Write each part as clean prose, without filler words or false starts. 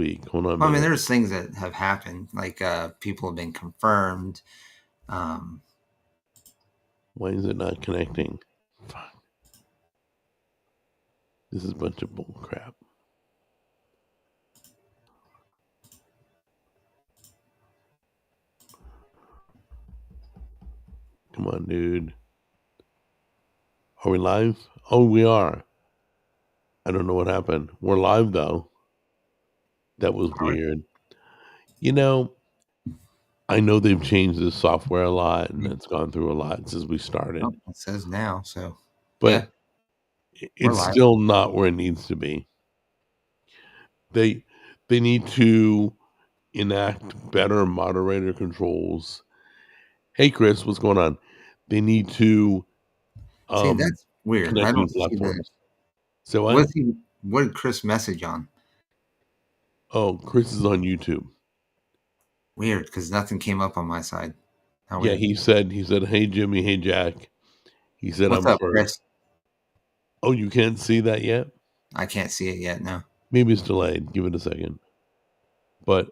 week. Hold on a Well, I minute. mean, there's things that have happened, like people have been confirmed. Why is it not connecting? Fuck. This is a bunch of bull crap. Come on, dude. Are we live? Oh, we are. I don't know what happened. We're live, though. That was weird. You know, I know they've changed the software a lot, and it's gone through a lot since we started. Oh, it says now, so But we're it's live. still not where it needs to be. They need to enact better moderator controls. Hey, Chris, what's going on? They need to See, that's weird. I connect new don't see that. platforms. So what? What did Chris message on? Oh, Chris is on YouTube. Weird, because nothing came up on my side. How Yeah, weird. he said, hey, Jimmy, hey, Jack. He said, What's I'm up, first. Chris? Oh, you can't see that yet? I can't see it yet. No. Maybe it's delayed. Give it a second. But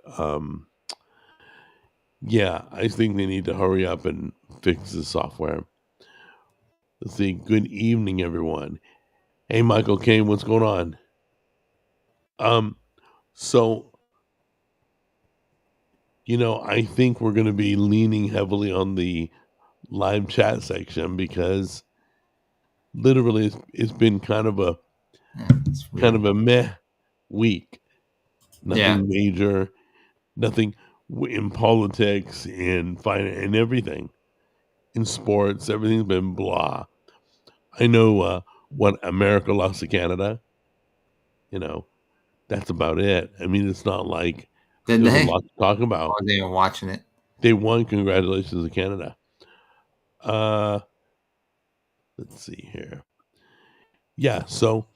yeah, I think they need to hurry up and fix the software. Let's see. Good evening, everyone. Hey, Michael Kane, what's going on? So, I think we're going to be leaning heavily on the live chat section because literally it's been kind of a meh week. Nothing major, nothing in politics, in finance, and everything. In sports, everything's been blah. I know what America lost to Canada. That's about it. I mean, it's not like Did there's a they? lot to talk about. Or they were watching it? They won. Congratulations to Canada. Let's see here. Yeah, so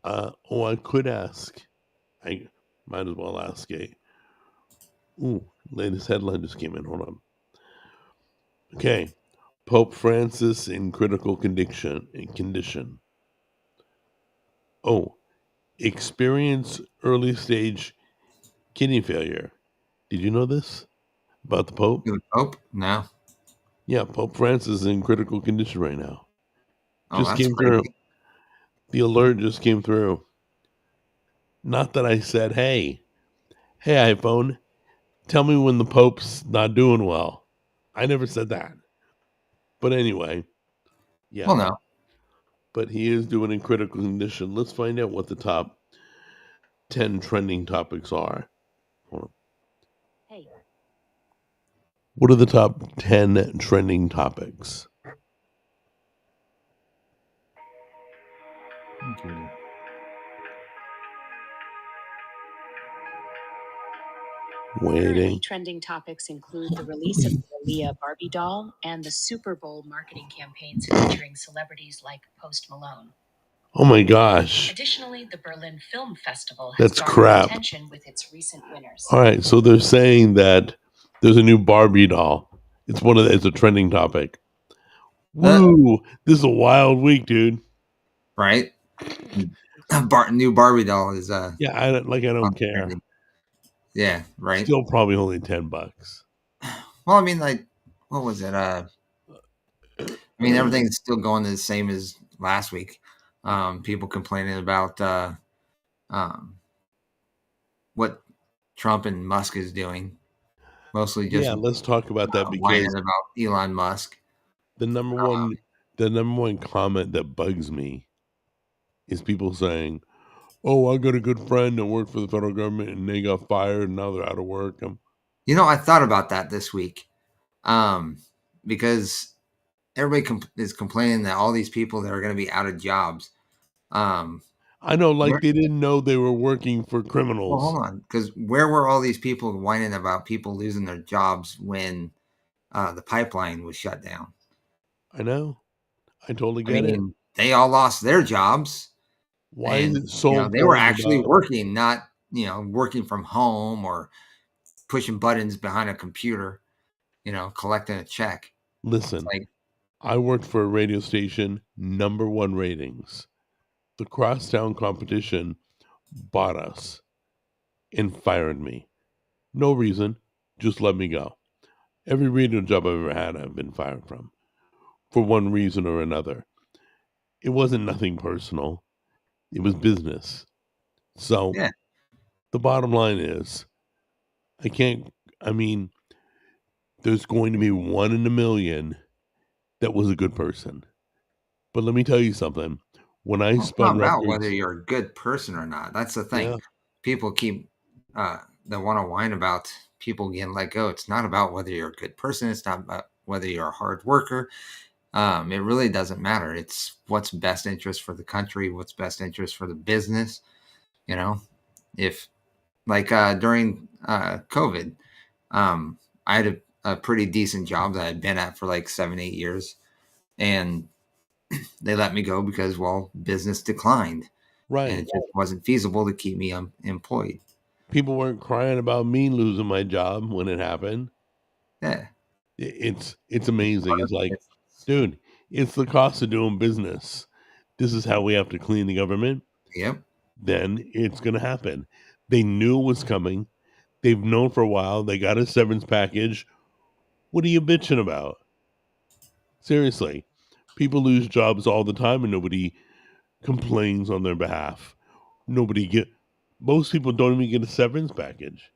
I could ask. I might as well ask latest headline just came in. Hold on. Okay. Pope Francis in critical condition. Oh, experience early stage kidney failure. Did you know this about the Pope? The Pope? No. Yeah, Pope Francis is in critical condition right now. Oh, Just that's came crazy. through. The alert just came through. Not that I said, hey iPhone, tell me when the Pope's not doing well. I never said that. But anyway, yeah. Well, no. But he is doing in critical condition. Let's find out what the top 10 trending topics are. Hey. What are the top 10 trending topics? Okay. Waiting. Trending topics include the release of the Aaliyah Barbie doll and the Super Bowl marketing campaigns featuring celebrities like Post Malone. Oh my gosh. Additionally, the Berlin Film Festival has That's crap. attention with its recent winners. All right, so they're saying that there's a new Barbie doll. It's a trending topic. Woo! This is a wild week, dude. Right? New Barbie doll is yeah, I don't care. Yeah, right. Still probably only $10. Well, I mean, like, what was it? I mean, everything's still going the same as last week. People complaining about what Trump and Musk is doing. Mostly just let's talk about that because whining about Elon Musk. The number one comment that bugs me is people saying, "Oh, I got a good friend that worked for the federal government and they got fired and now they're out of work." I thought about that this week, because everybody is complaining that all these people that are going to be out of jobs. I know, like they didn't know they were working for criminals. Well, hold on, because where were all these people whining about people losing their jobs when the pipeline was shut down? I know. I totally get it. They all lost their jobs. Why is it so important? They were actually working, not working from home or pushing buttons behind a computer, collecting a check. Listen, I worked for a radio station, #1 ratings. The crosstown competition bought us. and fired me. No reason, just let me go. Every radio job I've ever had, I've been fired from for one reason or another. It wasn't nothing personal, it was business. So Yeah. the bottom line is, I can't, I mean, there's going to be one in a million that was a good person. But let me tell you something. When I Well, it's not spun about whether records, you're a good person or not. That's the thing. yeah, People keep that want to whine about people getting let go. It's not about whether you're a good person. It's not about whether you're a hard worker. It really doesn't matter. It's what's best interest for the country, what's best interest for the business. You know, if like during COVID, I had a pretty decent job that I'd been at for like 7, 8 years, and they let me go because, well, business declined and right. it just wasn't feasible to keep me employed. People weren't crying about me losing my job when it happened. Yeah. It's amazing. It's like, dude, it's the cost of doing business. This is how we have to clean the government. Yep. Then it's going to happen. They knew it was coming. They've known for a while. They got a severance package. What are you bitching about? Seriously, people lose jobs all the time and nobody complains on their behalf. Nobody get. Most people don't even get a severance package.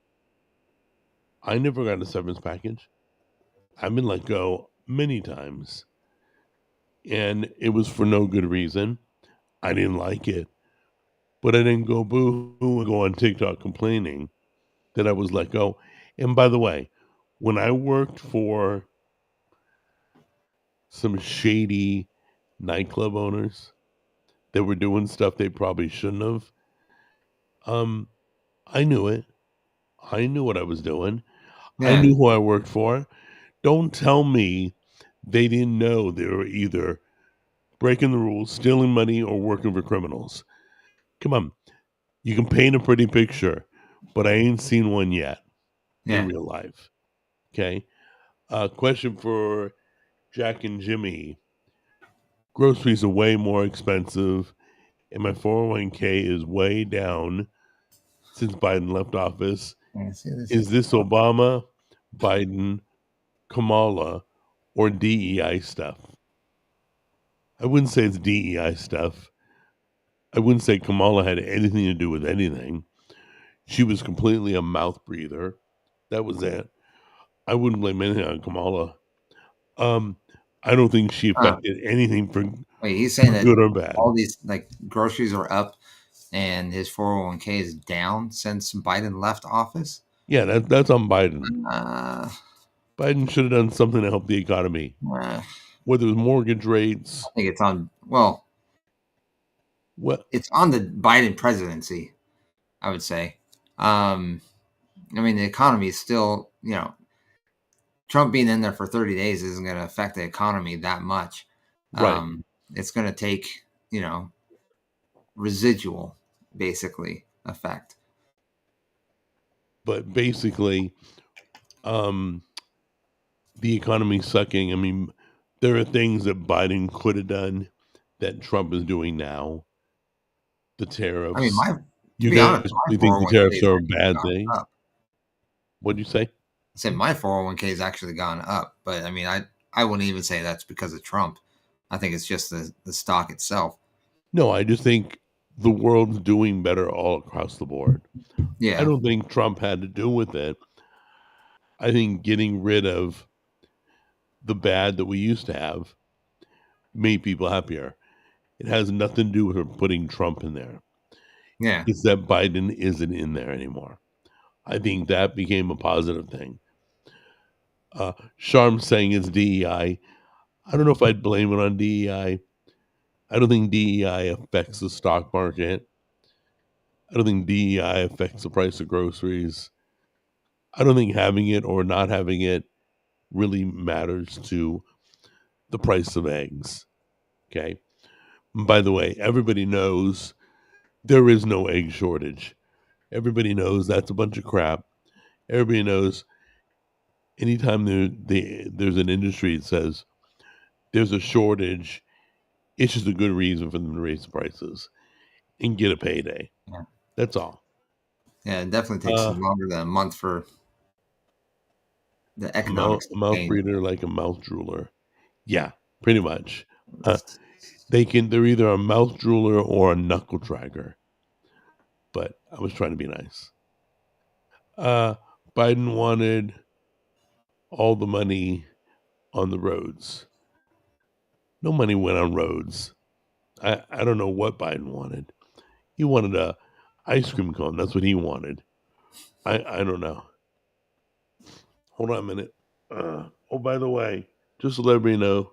I never got a severance package. I've been let go many times, and it was for no good reason. I didn't like it, but I didn't go boo hoo and go on TikTok complaining that I was let go. And by the way, when I worked for some shady nightclub owners that were doing stuff they probably shouldn't have, um, I knew it. I knew what I was doing. I Yeah. knew who I worked for. Don't tell me they didn't know they were either breaking the rules, stealing money, or working for criminals. Come on, you can paint a pretty picture, but I ain't seen one yet in Yeah. real life. Okay. Question for Jack and Jimmy. Groceries are way more expensive, and my 401k is way down since Biden left office. Yeah. See, this Is is this Obama, Biden, Kamala, or DEI stuff? I wouldn't say it's DEI stuff. I wouldn't say Kamala had anything to do with anything. She was completely a mouth breather. That was it. I wouldn't blame anything on Kamala. Um, I don't think she uh, affected anything wait, he's saying for that good or bad. all these like groceries are up and his 401k is down since Biden left office. Yeah, that's on Biden. Uh, Biden should have done something to help the economy, I whether it was mortgage rates. think it's on, well, What? it's on the Biden presidency, I would say. Um, I mean, the economy is still, Trump being in there for 30 days isn't going to affect the economy that much. Right. It's going to take, residual, basically, effect. But basically, um, the economy's sucking. I mean, there are things that Biden could have done that Trump is doing now. The I mean, tariffs. to You be honest, guys my really think the 401k tariffs has are a actually bad gone thing? up. What'd you say? I said my 401k has actually gone up, but I mean, I wouldn't even say that's because of Trump. I think it's just the stock itself. No, I just think the world's doing better all across the board. I Yeah, don't think Trump had to do with it. I think getting rid of the bad that we used to have made people happier. It has nothing to do with her putting Trump in there. yeah, It's that Biden isn't in there anymore. I think that became a positive thing. Sharm saying it's DEI. I don't know if I'd blame it on DEI. I don't think DEI affects the stock market. I don't think DEI affects the price of groceries. I don't think having it or not having it really matters to the price of eggs. Okay. By the way, everybody knows there is no egg shortage. Everybody knows that's a bunch of crap. Everybody knows anytime there's an industry that says there's a shortage, it's just a good reason for them to raise the prices and get a payday. yeah. That's all. Yeah, it definitely takes longer than a month for the economics to mouth change. breather like a mouth drooler. Yeah, pretty much. They're either a mouth drooler or a knuckle dragger. But I was trying to be nice. Biden wanted all the money on the roads. No money went on roads. I don't know what Biden wanted. He wanted a ice cream cone. That's what he wanted. I don't know. Hold on a minute. Oh, by the way, just to let everybody know,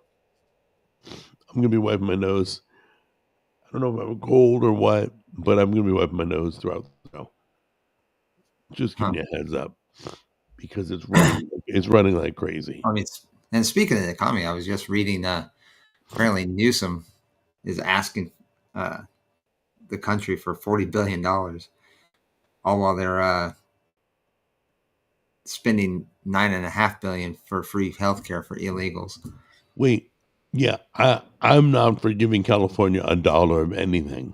I'm gonna be wiping my nose. I don't know if I have a cold or what, but I'm gonna be wiping my nose throughout the show. Just Huh. giving you a heads up because it's running. It's running like crazy. I mean, and speaking of the economy, I was just reading. Apparently, Newsom is asking the country for $40 billion, all while they're spending $9.5 billion for free healthcare for illegals. Wait, yeah, I'm not for giving California a dollar of anything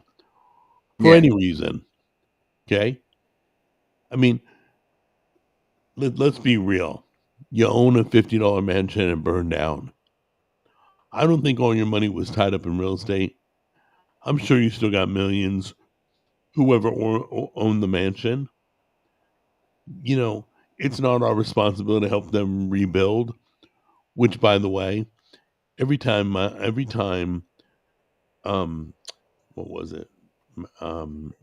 for Yeah, any reason. Okay, I mean, let's be real. You own a $50 mansion and burned down. I don't think all your money was tied up in real estate. I'm sure you still got millions. Whoever owned the mansion, you know, it's not our responsibility to help them rebuild. Which, by the way, every time, um, what was it? Um,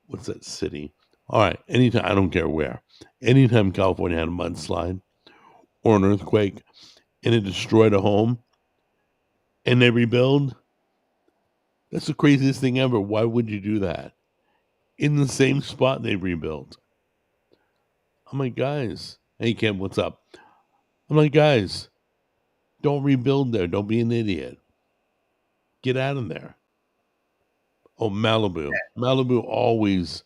what's that city? All right, anytime, I don't care where. Anytime California had a mudslide or an earthquake and it destroyed a home and they rebuild, that's the craziest thing ever. Why would you do that? In the same spot they rebuilt. I'm like, guys, hey, Kim, what's up? I'm like, guys, don't rebuild there. Don't be an idiot. Get out of there. Oh, Malibu. Malibu always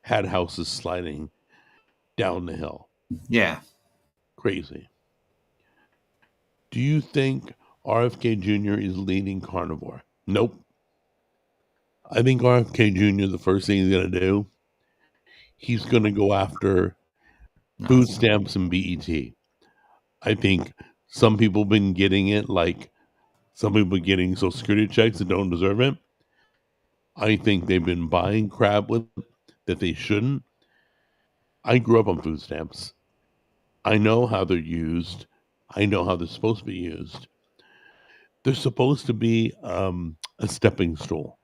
had houses sliding down the hill. yeah. Crazy. Do you think RFK Jr. is leading carnivore? Nope. I think RFK Jr., the first thing he's going to do, he's going to go after No, food stamps and BET. I think some people have been getting it, like some people are getting Social Security checks that don't deserve it. I think they've been buying crap with that they shouldn't. I grew up on food stamps. I know how they're used. I know how they're supposed to be used. They're supposed to be a stepping stool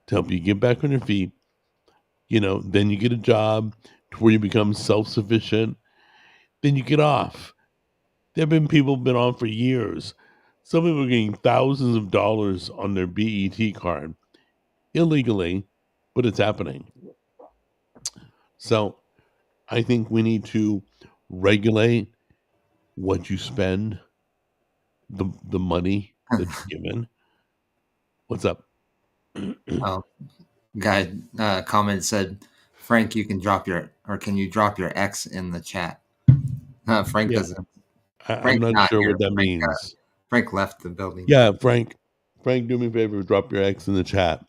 to help you get back on your feet. Then you get a job to where you become self sufficient. Then you get off. There have been people been on for years. Some people are getting thousands of dollars on their BET card illegally, but it's happening. So I think we need to regulate what you spend, the money that you're given. What's up? oh, guy comment said, Frank, you can drop your, or can you drop your X in the chat? Frank Yeah, doesn't. I'm Frank's not not sure here. what that means. Frank left the building. Yeah, Frank, do me a favor, drop your X in the chat.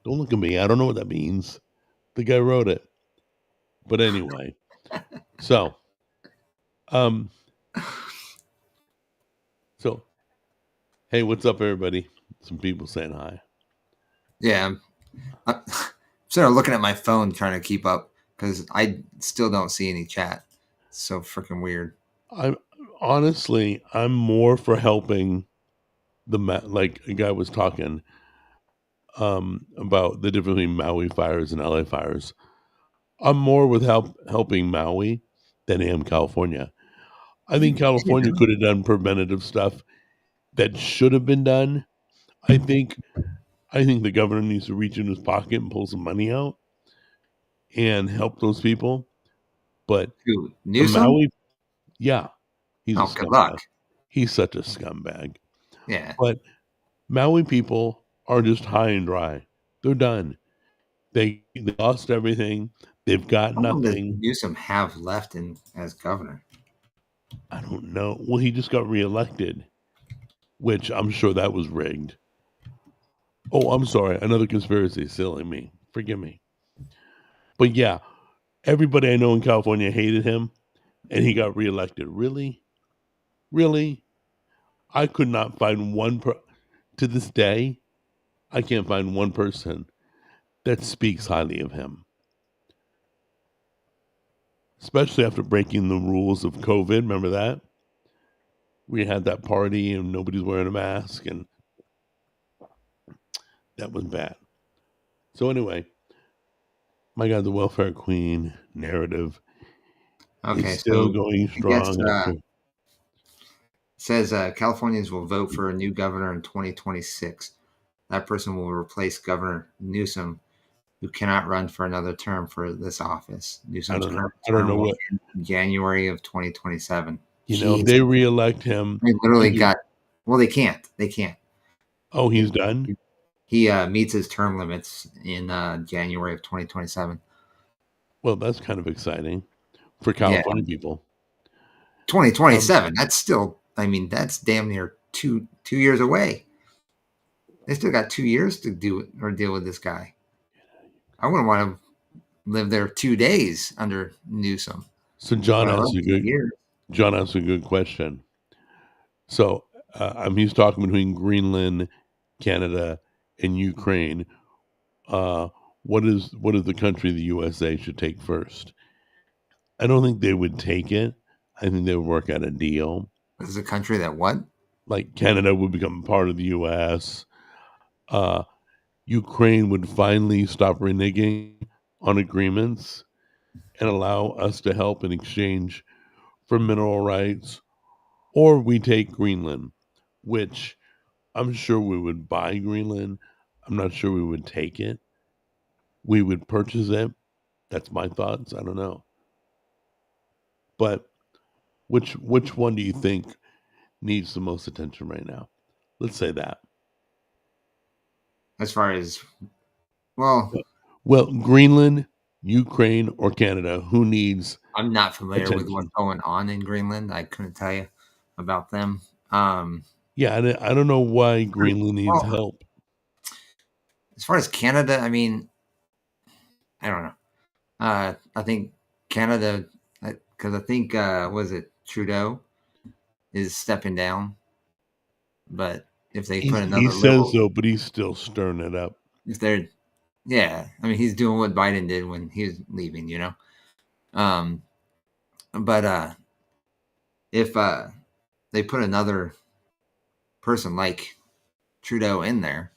Don't look at me. I don't know what that means. The guy wrote it. But anyway, so, um, so, hey, what's up, everybody? Some people saying hi. Yeah, I'm sort of looking at my phone trying to keep up because I still don't see any chat. It's so freaking weird. I'm more for helping like a guy was talking about the difference between Maui fires and LA fires. I'm more with helping Maui than I am California. I think California could have done preventative stuff that should have been done. I think the governor needs to reach in his pocket and pull some money out and help those people. But Who, the Newsom? Maui, yeah, he's a Oh, good luck. scumbag. He's such a scumbag. Yeah. But Maui people are just high and dry. They're done. They lost everything. They've got How long does nothing. Newsom have left as governor? I don't know. Well, he just got reelected, which I'm sure that was rigged. Oh, I'm sorry. Another conspiracy. Silly me. Forgive me. But yeah, everybody I know in California hated him, and he got reelected. Really, really, I could not find to this day. I can't find one person that speaks highly of him, especially after breaking the rules of COVID. Remember that? We had that party and nobody's wearing a mask, and that was bad. So, anyway, my God, the welfare queen narrative is Okay, still so going I guess strong after. says Californians will vote for a new governor in 2026. That person will replace Governor Newsom, who cannot run for another term for this office. I Newsom's don't know. current I don't term know will what, end in January of 2027. if Jeez, they reelect him, they he literally can. got. Well, they can't. They can't. Oh, If he's done? he meets his term limits in January of 2027. Well, that's kind of exciting for Yeah, California people. 2027. That's still. I mean, that's damn near 2 years away. They still got 2 years to do it or deal with this guy. I wouldn't want to live there 2 days under Newsom. So John Let asked alone a good 2 years. John asked a good question. So he's talking between Greenland, Canada, and Ukraine. Uh, what is the country the USA should take first? I don't think they would take it. I think they would work out a deal. This is a country that what? Like Canada would become part of the US. Uh, Ukraine would finally stop reneging on agreements and allow us to help in exchange for mineral rights, or we take Greenland, which I'm sure we would buy Greenland. I'm not sure we would take it. We would purchase it. That's my thoughts. I don't know. But which one do you think needs the most attention right now? Let's say that. As far as well, Well, Greenland, Ukraine, or Canada, who needs I'm not familiar with what's attention? going on in Greenland. I couldn't tell you about them. Yeah, I don't know why Greenland needs Well, help. as far as Canada, I mean, I don't know. I think Canada, because I think was it Trudeau is stepping down, but if they put He another says liberal, so, but he's still stirring it up. if they're yeah, I mean he's doing what Biden did when he was leaving, Um, but if they put another person like Trudeau in there,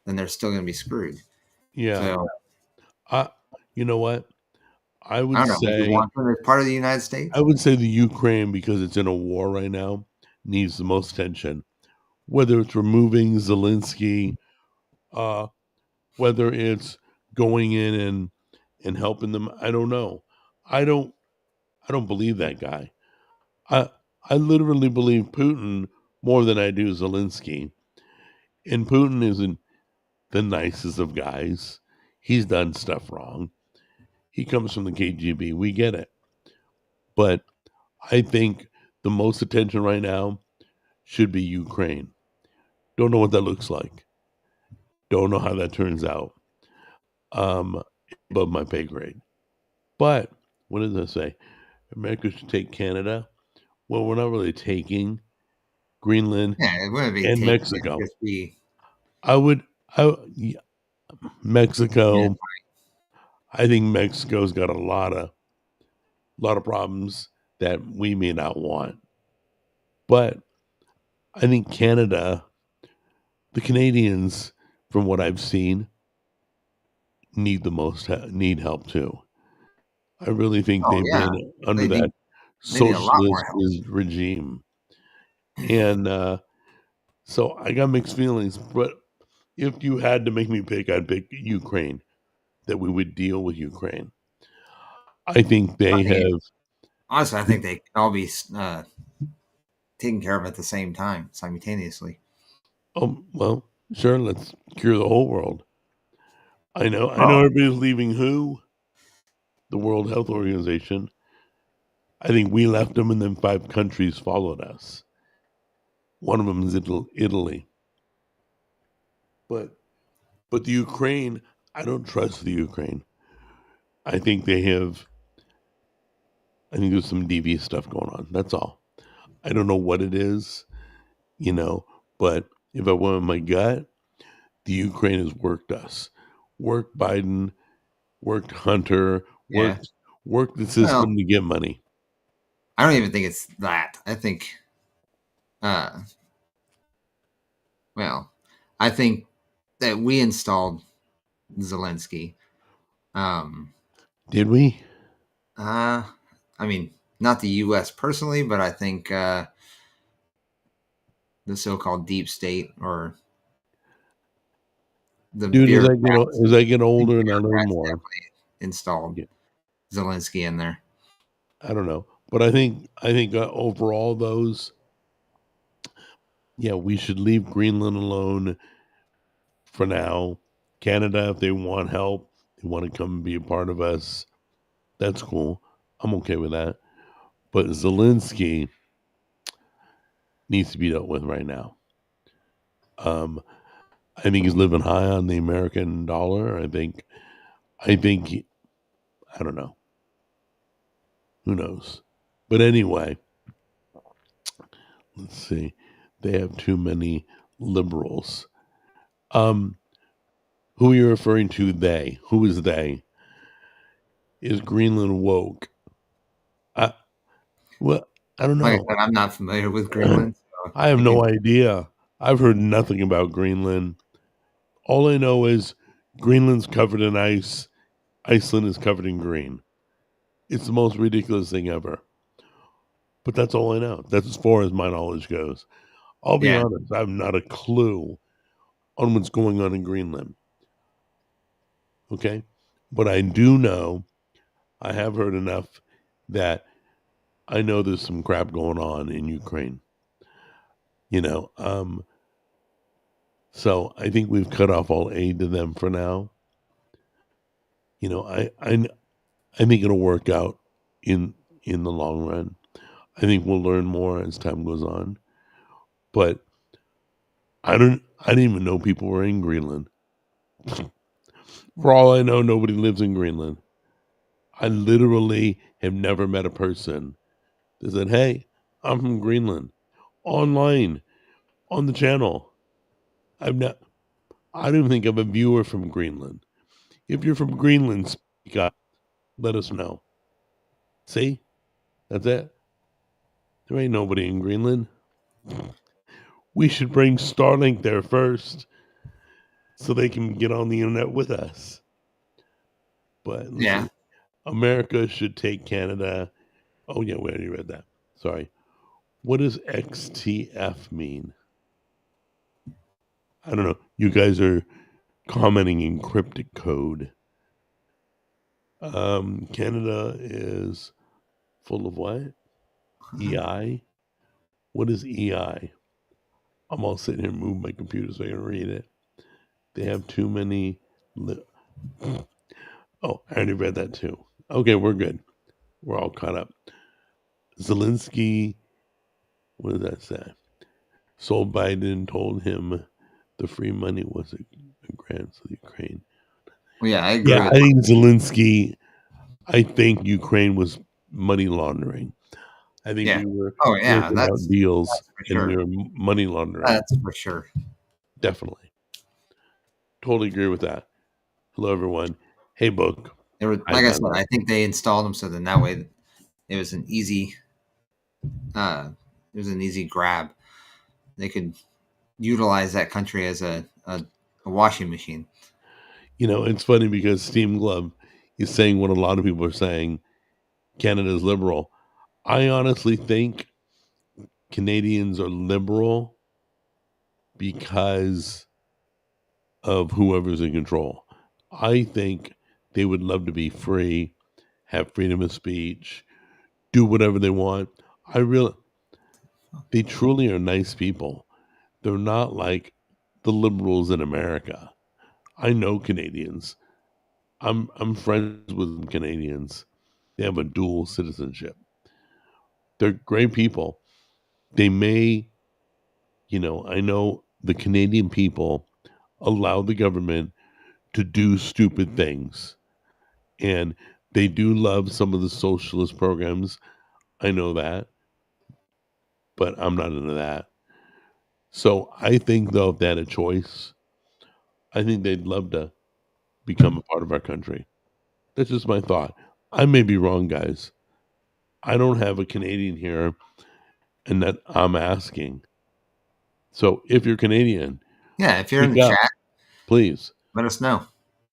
then they're still going to be screwed. Yeah. So I, you know what? I I would don't know. Would you say want them as part of the United I States? would say the Ukraine, because it's in a war right now, needs the most attention. Whether it's removing Zelensky, uh, whether it's going in and helping them, I don't know. I don't I don't believe that guy. I I literally believe Putin more than I do Zelensky. And Putin isn't the nicest of guys. He's done stuff wrong. He comes from the KGB. We get it. But I think the most attention right now should be Ukraine. Don't know what that looks like. Don't know how that turns out. Um, above my pay grade. But what does that say? America should take Canada. Well, we're not really taking Greenland Yeah, it wouldn't be and taken. It'd Mexico. just be I would, yeah, yeah. Mexico. I think Mexico's got a lot of problems that we may not want. But I think Canada, the Canadians, from what I've seen, need help too. I really think Oh they've yeah, been under they that need they need a lot more socialist help. regime, and so I got mixed feelings. But if you had to make me pick, I'd pick Ukraine. That we would deal with Ukraine. I think I they mean, have. honestly, I think they can all be taken care of at the same time, simultaneously. Oh well, sure. Let's cure the whole world. I know. Oh, Everybody's leaving. Who? The World Health Organization. I think we left them, and then 5 countries followed us. One of them is Italy. But the Ukraine, I don't trust the Ukraine. I think they have. I think there's some devious stuff going on. That's all. I don't know what it is, you know. But if I went with my gut, the Ukraine has worked us, worked Biden, worked Hunter, Yeah. worked the Well, system to get money. I don't even think it's that. I think, uh, well, I think that we installed Zelensky. Um, Did we? uh, I mean, not the U.S. personally, but I think the so-called deep state or the Dude, bureaucrats, as I get the older and I learn bureaucrats more, definitely installed yeah, Zelensky in there. I don't know, but I think overall those, yeah, we should leave Greenland alone for now. Canada, if they want help, they want to come and be a part of us. That's cool. I'm okay with that. But Zelensky needs to be dealt with right now. Um, I think he's living high on the American dollar. I think, I don't know. Who knows? But anyway, let's see. They have too many liberals. Um, who are you referring to? They. Who is they? Is Greenland woke? I well, I don't Like I know. said, I'm not familiar with Greenland, so I have you no can. idea. I've heard nothing about Greenland. All I know is Greenland's covered in ice. Iceland is covered in green. It's the most ridiculous thing ever. But that's all I know. That's as far as my knowledge goes. I'll be Yeah, honest, I have not a clue on what's going on in Greenland. Okay. But I do know, I have heard enough that I know there's some crap going on in Ukraine. You know, so I think we've cut off all aid to them for now. You know, I think it'll work out in in the long run. I think we'll learn more as time goes on. But I didn't even know people were in Greenland. For all I know, nobody lives in Greenland. I literally have never met a person that said, "Hey, I'm from Greenland." Online on the channel. I've not I don't even think I'm a viewer from Greenland. If you're from Greenland, speak up. Let us know. See? That's it. There ain't nobody in Greenland. We should bring Starlink there first so they can get on the internet with us. But let's yeah, see. America should take Canada. Oh, yeah, we already read that. Sorry. What does XTF mean? I don't know. You guys are commenting in cryptic code. Canada is full of what? EI? What is EI? I'm all sitting here moving my computer so I can read it. They have too many. Oh, I already read that too. Okay, we're good. We're all caught up. Zelensky, what does that say? Sold Biden, told him the free money was a grant to the Ukraine. well, yeah, I agree Yeah, with. I think Zelensky, I think Ukraine was money laundering. I think Yeah. we were Oh, yeah, working out deals that's for and we sure. were money laundering. That's for sure. Definitely. Totally agree with that. Hello, everyone. Hey, Book. It was, Hi, like I by said, the way. I think they installed them so then that way it was an easy, uh, it was an easy grab. They could utilize that country as a washing machine. You know, it's funny because Steam Glove is saying what a lot of people are saying Canada's liberal. I honestly think Canadians are liberal because of whoever's in control. I think they would love to be free, have freedom of speech, do whatever they want. I really, they truly are nice people. They're not like the liberals in America. I know Canadians. I'm friends with Canadians. They have a dual citizenship. They're great people. They may, you know, I know the Canadian people allow the government to do stupid things. And They do love some of the socialist programs. I know that, but I'm not into that. So I think, though, if they had a choice, I think they'd love to become a part of our country. That's just my thought. I may be wrong, guys. I don't have a Canadian here, and that I'm asking. So if you're Canadian, Yeah, if you're in speak the up, chat, please. let us know.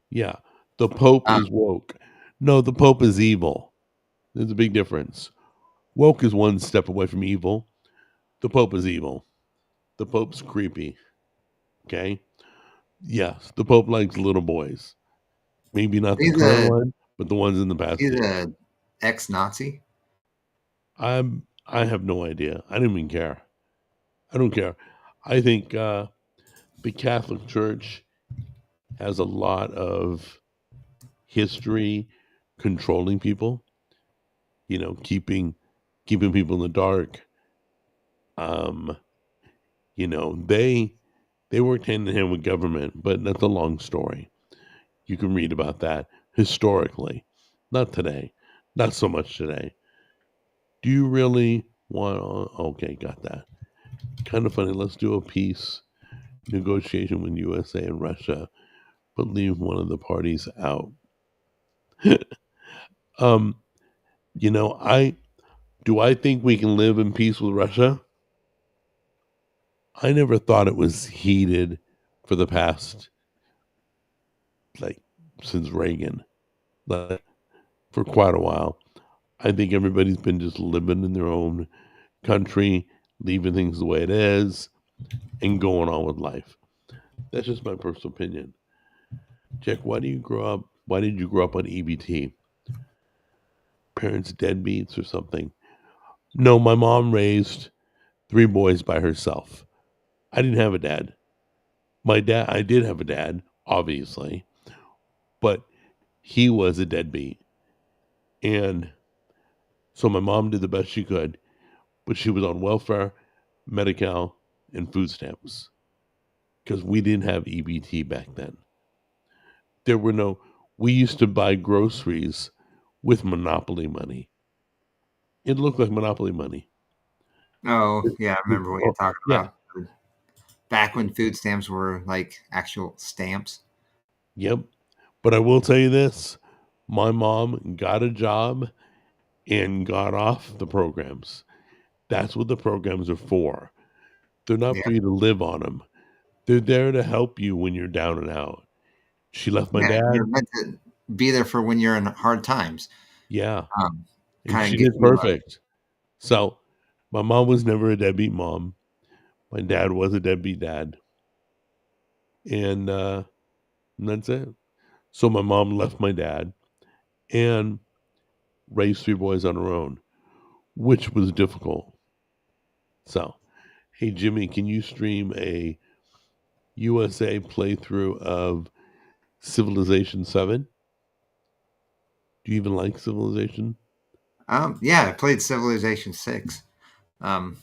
Yeah, the Pope Um, is woke. No, the Pope is evil. There's a big difference. Woke is one step away from evil. The Pope is evil. The Pope's creepy. Okay? Yes, the Pope likes little boys. Maybe not the he's current a one, but the ones in the past he's year. a ex-Nazi. I have no idea. I don't even care. I don't care. I think the Catholic Church has a lot of history controlling people. Keeping people in the dark. Um, they worked hand in hand with government, but that's a long story. You can read about that historically, not today, not so much today. Do you really want? Okay, got that. Kind of funny. Let's do a peace negotiation with USA and Russia, but leave one of the parties out. um, I do. I think we can live in peace with Russia. I never thought it was heated for the past, like, since Reagan, like, for quite a while. I think everybody's been just living in their own country, leaving things the way it is, and going on with life. That's just my personal opinion. Jack, why do you grow up? Why did you grow up on EBT? Parents deadbeats or something? No, my mom raised three boys by herself. I didn't have a dad. I did have a dad, obviously, but he was a deadbeat. And so my mom did the best she could, but she was on welfare, Medi-Cal, and food stamps because we didn't have EBT back then. There were no, we used to buy groceries with Monopoly money. It looked like Monopoly money. Oh, yeah, I remember what you're talking Yeah. about. Back when food stamps were like actual stamps. Yep. But I will tell you this, my mom got a job and got off the programs. That's what the programs are for. They're not Yeah, for you to live on them. They're there to help you when you're down and out. She left my yeah, you're dad. meant to be there for when you're in hard times. Yeah. Um, And kind she of get did you. perfect. So my mom was never a deadbeat mom. My dad was a deadbeat dad. And that's it. So my mom left my dad and raised three boys on her own, which was difficult. So, hey, Jimmy, can you stream a USA playthrough of Civilization 7? Do you even like Civilization? Yeah, I played Civilization 6. Um,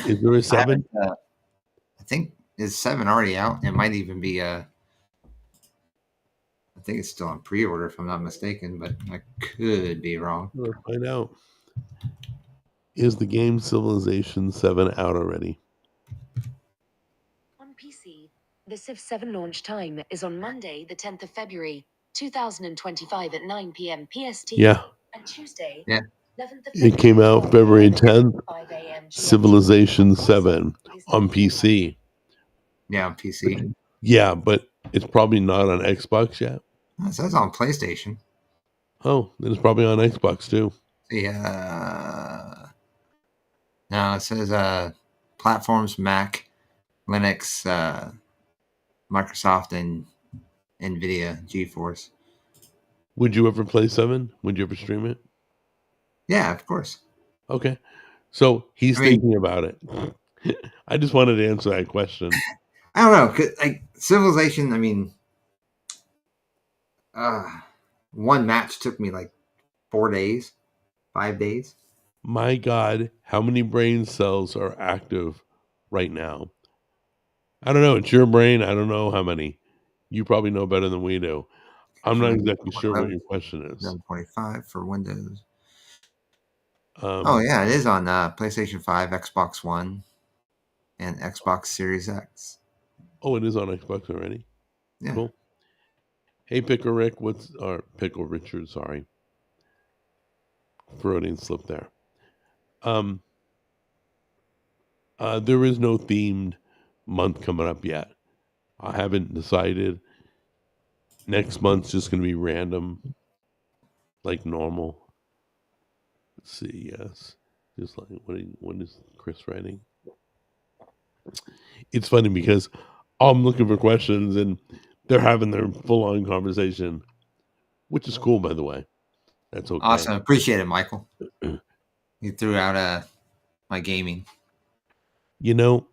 Is there a I haven't. 7? I think is 7 already out? It might even be. I think it's still on pre-order if I'm not mistaken, but I could be wrong. Let's find out. Is the game Civilization 7 out already? On PC, the Civ 7 launch time is on Monday, the 10th of February, 2025 at 9 p.m. PST. Yeah. And Tuesday, Yeah. 11th of It came out February 10th. 5 a.m. Civilization 7 on PC. Yeah, on PC. Yeah, but it's probably not on Xbox yet. It says on PlayStation. Oh, then it's probably on Xbox too. Yeah. No, it says platforms Mac, Linux, Microsoft, and NVIDIA GeForce. Would you ever play 7? Would you ever stream it? Yeah, of course. Okay. So he's I mean, thinking about it. I just wanted to answer that question. I don't know. 'Cause, like Civilization, I mean, one match took me like 4 days, 5 days. My God, how many brain cells are active right now? I don't know. It's your brain. I don't know how many. You probably know better than we do. I'm not exactly sure what your question is. 725 for Windows. Um, Oh yeah, it is on PlayStation 5, Xbox One, and Xbox Series X. Oh, it is on Xbox already. Yeah. Cool. Hey, Pickle Rick, or Pickle Richard? Sorry, Freudian slip there. There is no themed month coming up yet. I haven't decided. Next month's just going to be random, like normal. Let's see. Yes, just like what is Chris writing? It's funny because I'm looking for questions and they're having their full on conversation, which is cool, by the way. That's okay. Awesome. Appreciate it, Michael. You threw out my gaming. You know,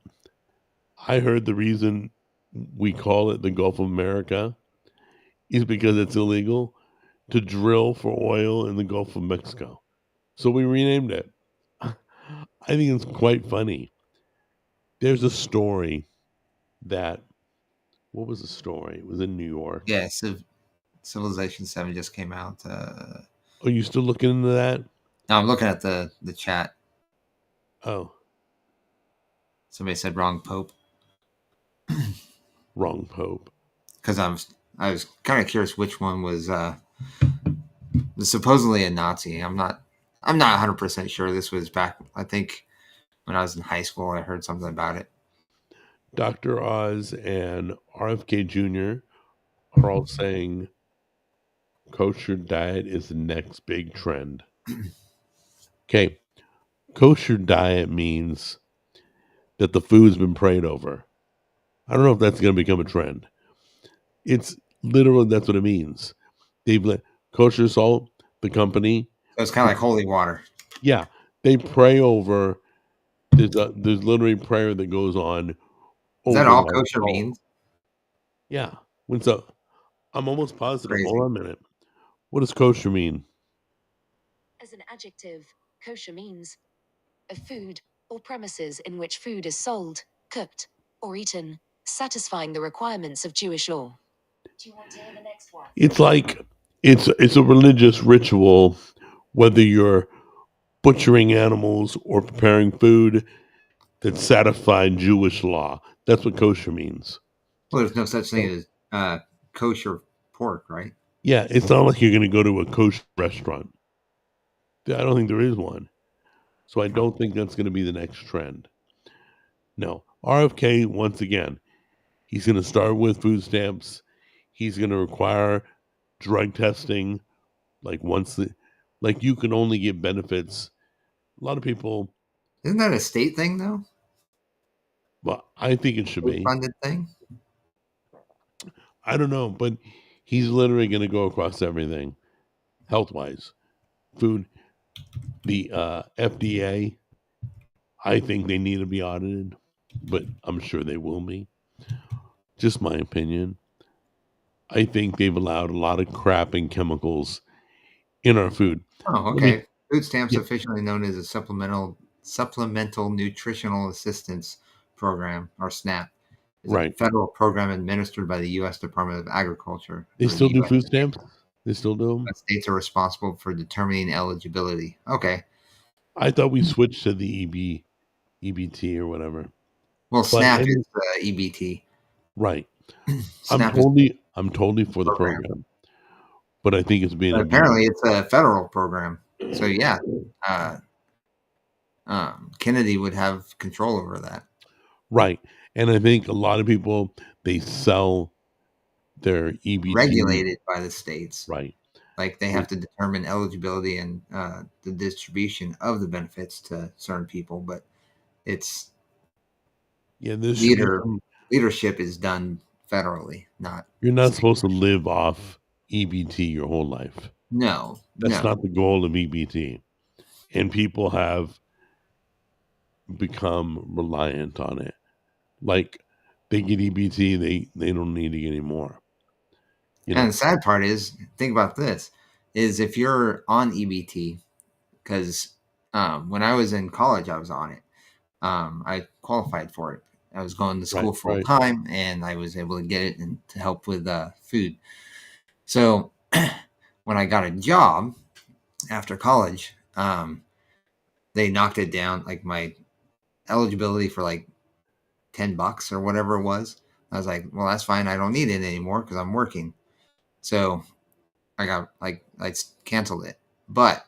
I heard the reason we call it the Gulf of America is because it's illegal to drill for oil in the Gulf of Mexico. So we renamed it. I think it's quite funny. There's a story that, what was the story? It was in New York. Yeah, Civilization 7 just came out. Are you still looking into that? No, I'm looking at the chat. Oh, Somebody said wrong pope. wrong pope. Because I was kind of curious which one was supposedly a Nazi. I'm not 100% sure. This was back, I think, when I was in high school. I heard something about it. Dr. Oz and RFK Jr. are all saying kosher diet is the next big trend. Okay, kosher diet means that the food's been prayed over. I don't know if that's going to become a trend. It's literally, that's what it means. They've let Kosher Salt, the company. So it's kind of like holy water. Yeah, they pray over. There's literally prayer that goes on. Is that all kosher means? Yeah. So I'm almost positive. Crazy. Hold on a minute. What does kosher mean? As an adjective, kosher means a food or premises in which food is sold, cooked, or eaten, satisfying the requirements of Jewish law. Do you want to hear the next one? It's like it's a religious ritual, whether you're butchering animals or preparing food that satisfy Jewish law. That's what kosher means. Well, there's no such thing as kosher pork, right? Yeah, it's not like you're going to go to a kosher restaurant. I don't think there is one. So I don't think that's going to be the next trend. No. RFK, once again, he's going to start with food stamps. He's going to require drug testing. Like you can only get benefits. A lot of people. Isn't that a state thing, though? Well, I think it should be. Funded thing? I don't know, but he's literally going to go across everything, health-wise. Food, the FDA, I think they need to be audited, but I'm sure they will be. Just my opinion. I think they've allowed a lot of crap and chemicals in our food. Oh, okay. Food stamps, officially known as a supplemental nutritional assistance program, or SNAP, is a federal program administered by the U.S. Department of Agriculture. They still do food stamps? They still do them? States are responsible for determining eligibility. Okay. I thought we switched to the EBT or whatever. Well, SNAP is EBT. Right. I'm totally for the program. But I think it's being apparently it's a federal program. So yeah, Kennedy would have control over that. Right. And I think a lot of people, they sell their EBT. Regulated by the states. Right. Like they have to determine eligibility and the distribution of the benefits to certain people, but it's leadership is done federally, not. You're not supposed to live off EBT your whole life. No. That's not the goal of EBT. And people have become reliant on it. Like they get EBT, they don't need to get any more. And the sad part is, think about this, is if you're on EBT, because when I was in college, I was on it. I qualified for it. I was going to school full time, and I was able to get it and to help with food. So when I got a job after college, they knocked it down, like my eligibility for like $10 or whatever it was. I was like, well, that's fine. I don't need it anymore because I'm working. So I canceled it. But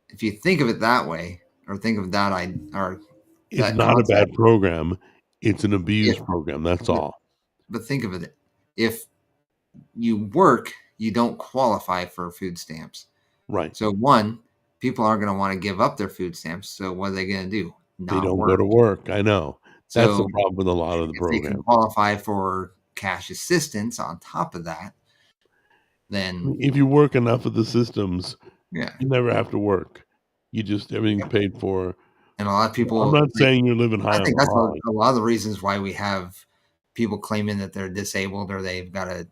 if you think of it that way, or think of that, or It's that not a concept, bad program. It's an if, abused program. That's all. but think of it, if you work, you don't qualify for food stamps. Right. So one, people aren't going to want to give up their food stamps. So what are they going to do? They Not don't go work. to work. I know. That's the So problem with a lot of the if they can programs. qualify for cash assistance on top of that, then If you work enough of the systems, yeah. you never have to work. You just everything's paid for. And a lot of I'm people, not like, saying you're living I high on think the that's high. a lot of the reasons why we have people claiming that they're disabled or they've got a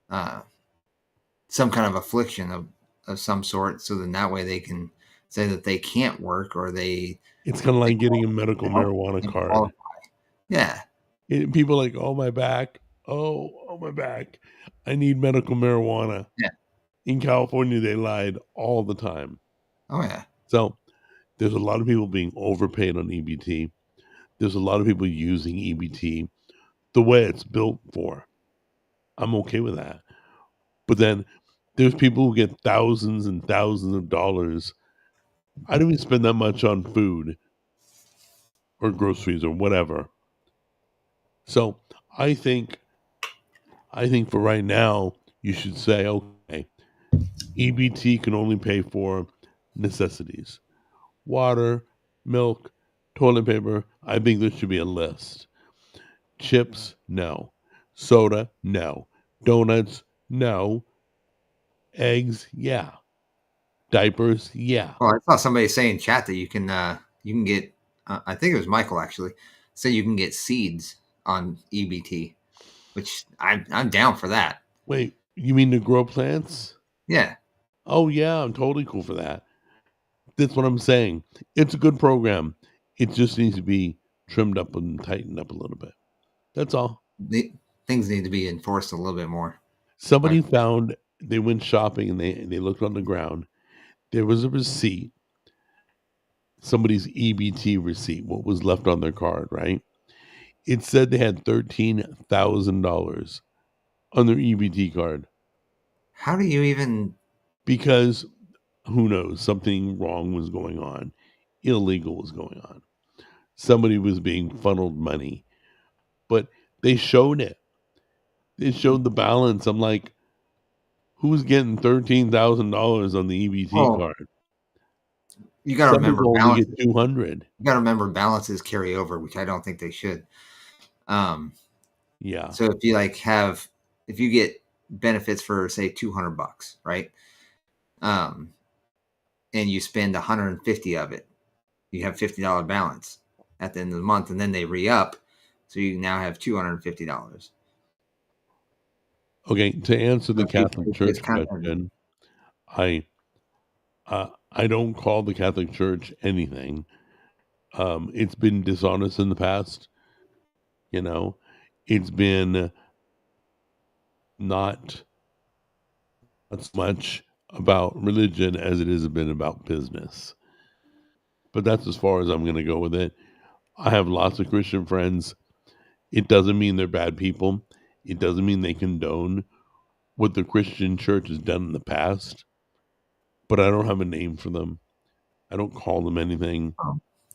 uh, some kind of affliction of some sort. So then that way they can say that they can't work, or It's kind of they like getting a medical help marijuana them card. qualify. Yeah. People are like, oh my back, oh my back. I need medical marijuana. Yeah. In California, they lied all the time. Oh yeah. So there's a lot of people being overpaid on EBT. There's a lot of people using EBT the way it's built for. I'm okay with that. But then there's people who get thousands and thousands of dollars. I don't even spend that much on food or groceries or whatever. So I think for right now, you should say, okay, EBT can only pay for necessities. Water, milk, toilet paper. I think there should be a list. Chips, no. Soda, no. Donuts, no. Eggs, yeah. Diapers, yeah. Well, I saw somebody say in chat that you can get I think it was Michael actually said you can get seeds on EBT, which I'm down for that. Wait, you mean to grow plants? Yeah. Oh, yeah, I'm totally cool for that. That's what I'm saying. It's a good program. It just needs to be trimmed up and tightened up a little bit. That's all. Things need to be enforced a little bit more. Somebody found, they went shopping and they looked on the ground. There was a receipt, somebody's EBT receipt, what was left on their card, right? It said they had $13,000 on their EBT card How do you even? because who knows, something wrong was going on, illegal was going on. Somebody was being funneled money, but they showed it. They showed the balance. I'm like, who's getting $13,000 on the EBT Oh, card? you got to Some remember people only balance. get 200. You got to remember balances carry over, which I don't think they should. Yeah. So if you get benefits for say $200, right? And you spend 150 of it, you have $50 balance at the end of the month, and then they re-up, so you now have $250. Okay. To answer the So Catholic it's Church kind of, question, I I don't call the Catholic Church anything. It's been dishonest in the past. You know, it's been not as much about religion as it has been about business. But that's as far as I'm going to go with it. I have lots of Christian friends. It doesn't mean they're bad people. It doesn't mean they condone what the Christian church has done in the past. But I don't have a name for them. I don't call them anything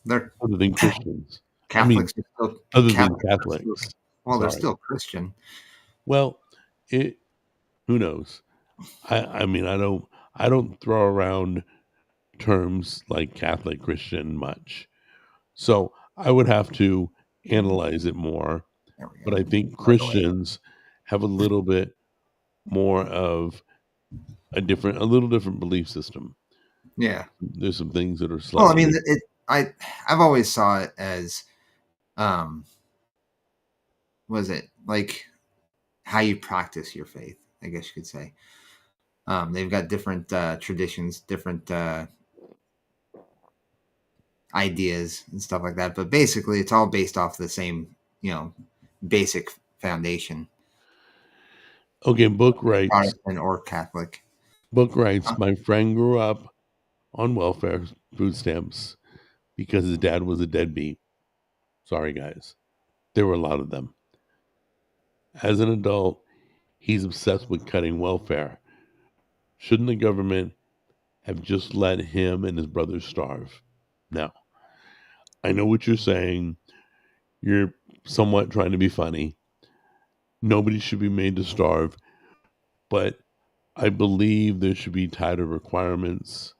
they're other than Christians. I mean, Catholics are still other than Catholics are still, Catholics. well, they're Sorry. still Christian. Well, it. Who knows? I mean, I don't throw around terms like Catholic Christian much. So I would have to analyze it more. There we But go. I think By the way, Christians have a little bit more of a little different belief system. yeah. There's some things that are Well, I slightly mean, I've always saw it as, um, was it like how you practice your faith? I guess you could say. They've got different traditions, different ideas and stuff like that. But basically, it's all based off the same, basic foundation. Okay, book writes. Protestant or Catholic. Book writes. My friend grew up on welfare food stamps because his dad was a deadbeat. Sorry, guys. There were a lot of them. As an adult, he's obsessed with cutting welfare. Shouldn't the government have just let him and his brothers starve? Now, I know what you're saying. You're somewhat trying to be funny. Nobody should be made to starve, but I believe there should be tighter requirements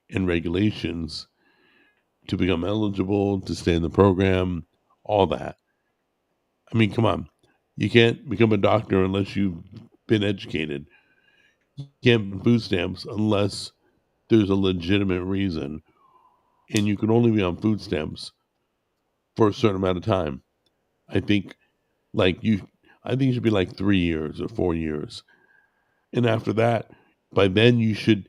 and regulations to become eligible, to stay in the program, all that. I mean, come on. You can't become a doctor unless you've been educated. You can't get food stamps unless there's a legitimate reason. And you can only be on food stamps for a certain amount of time. I think like you I think it should be like 3 years or 4 years. And after that, by then you should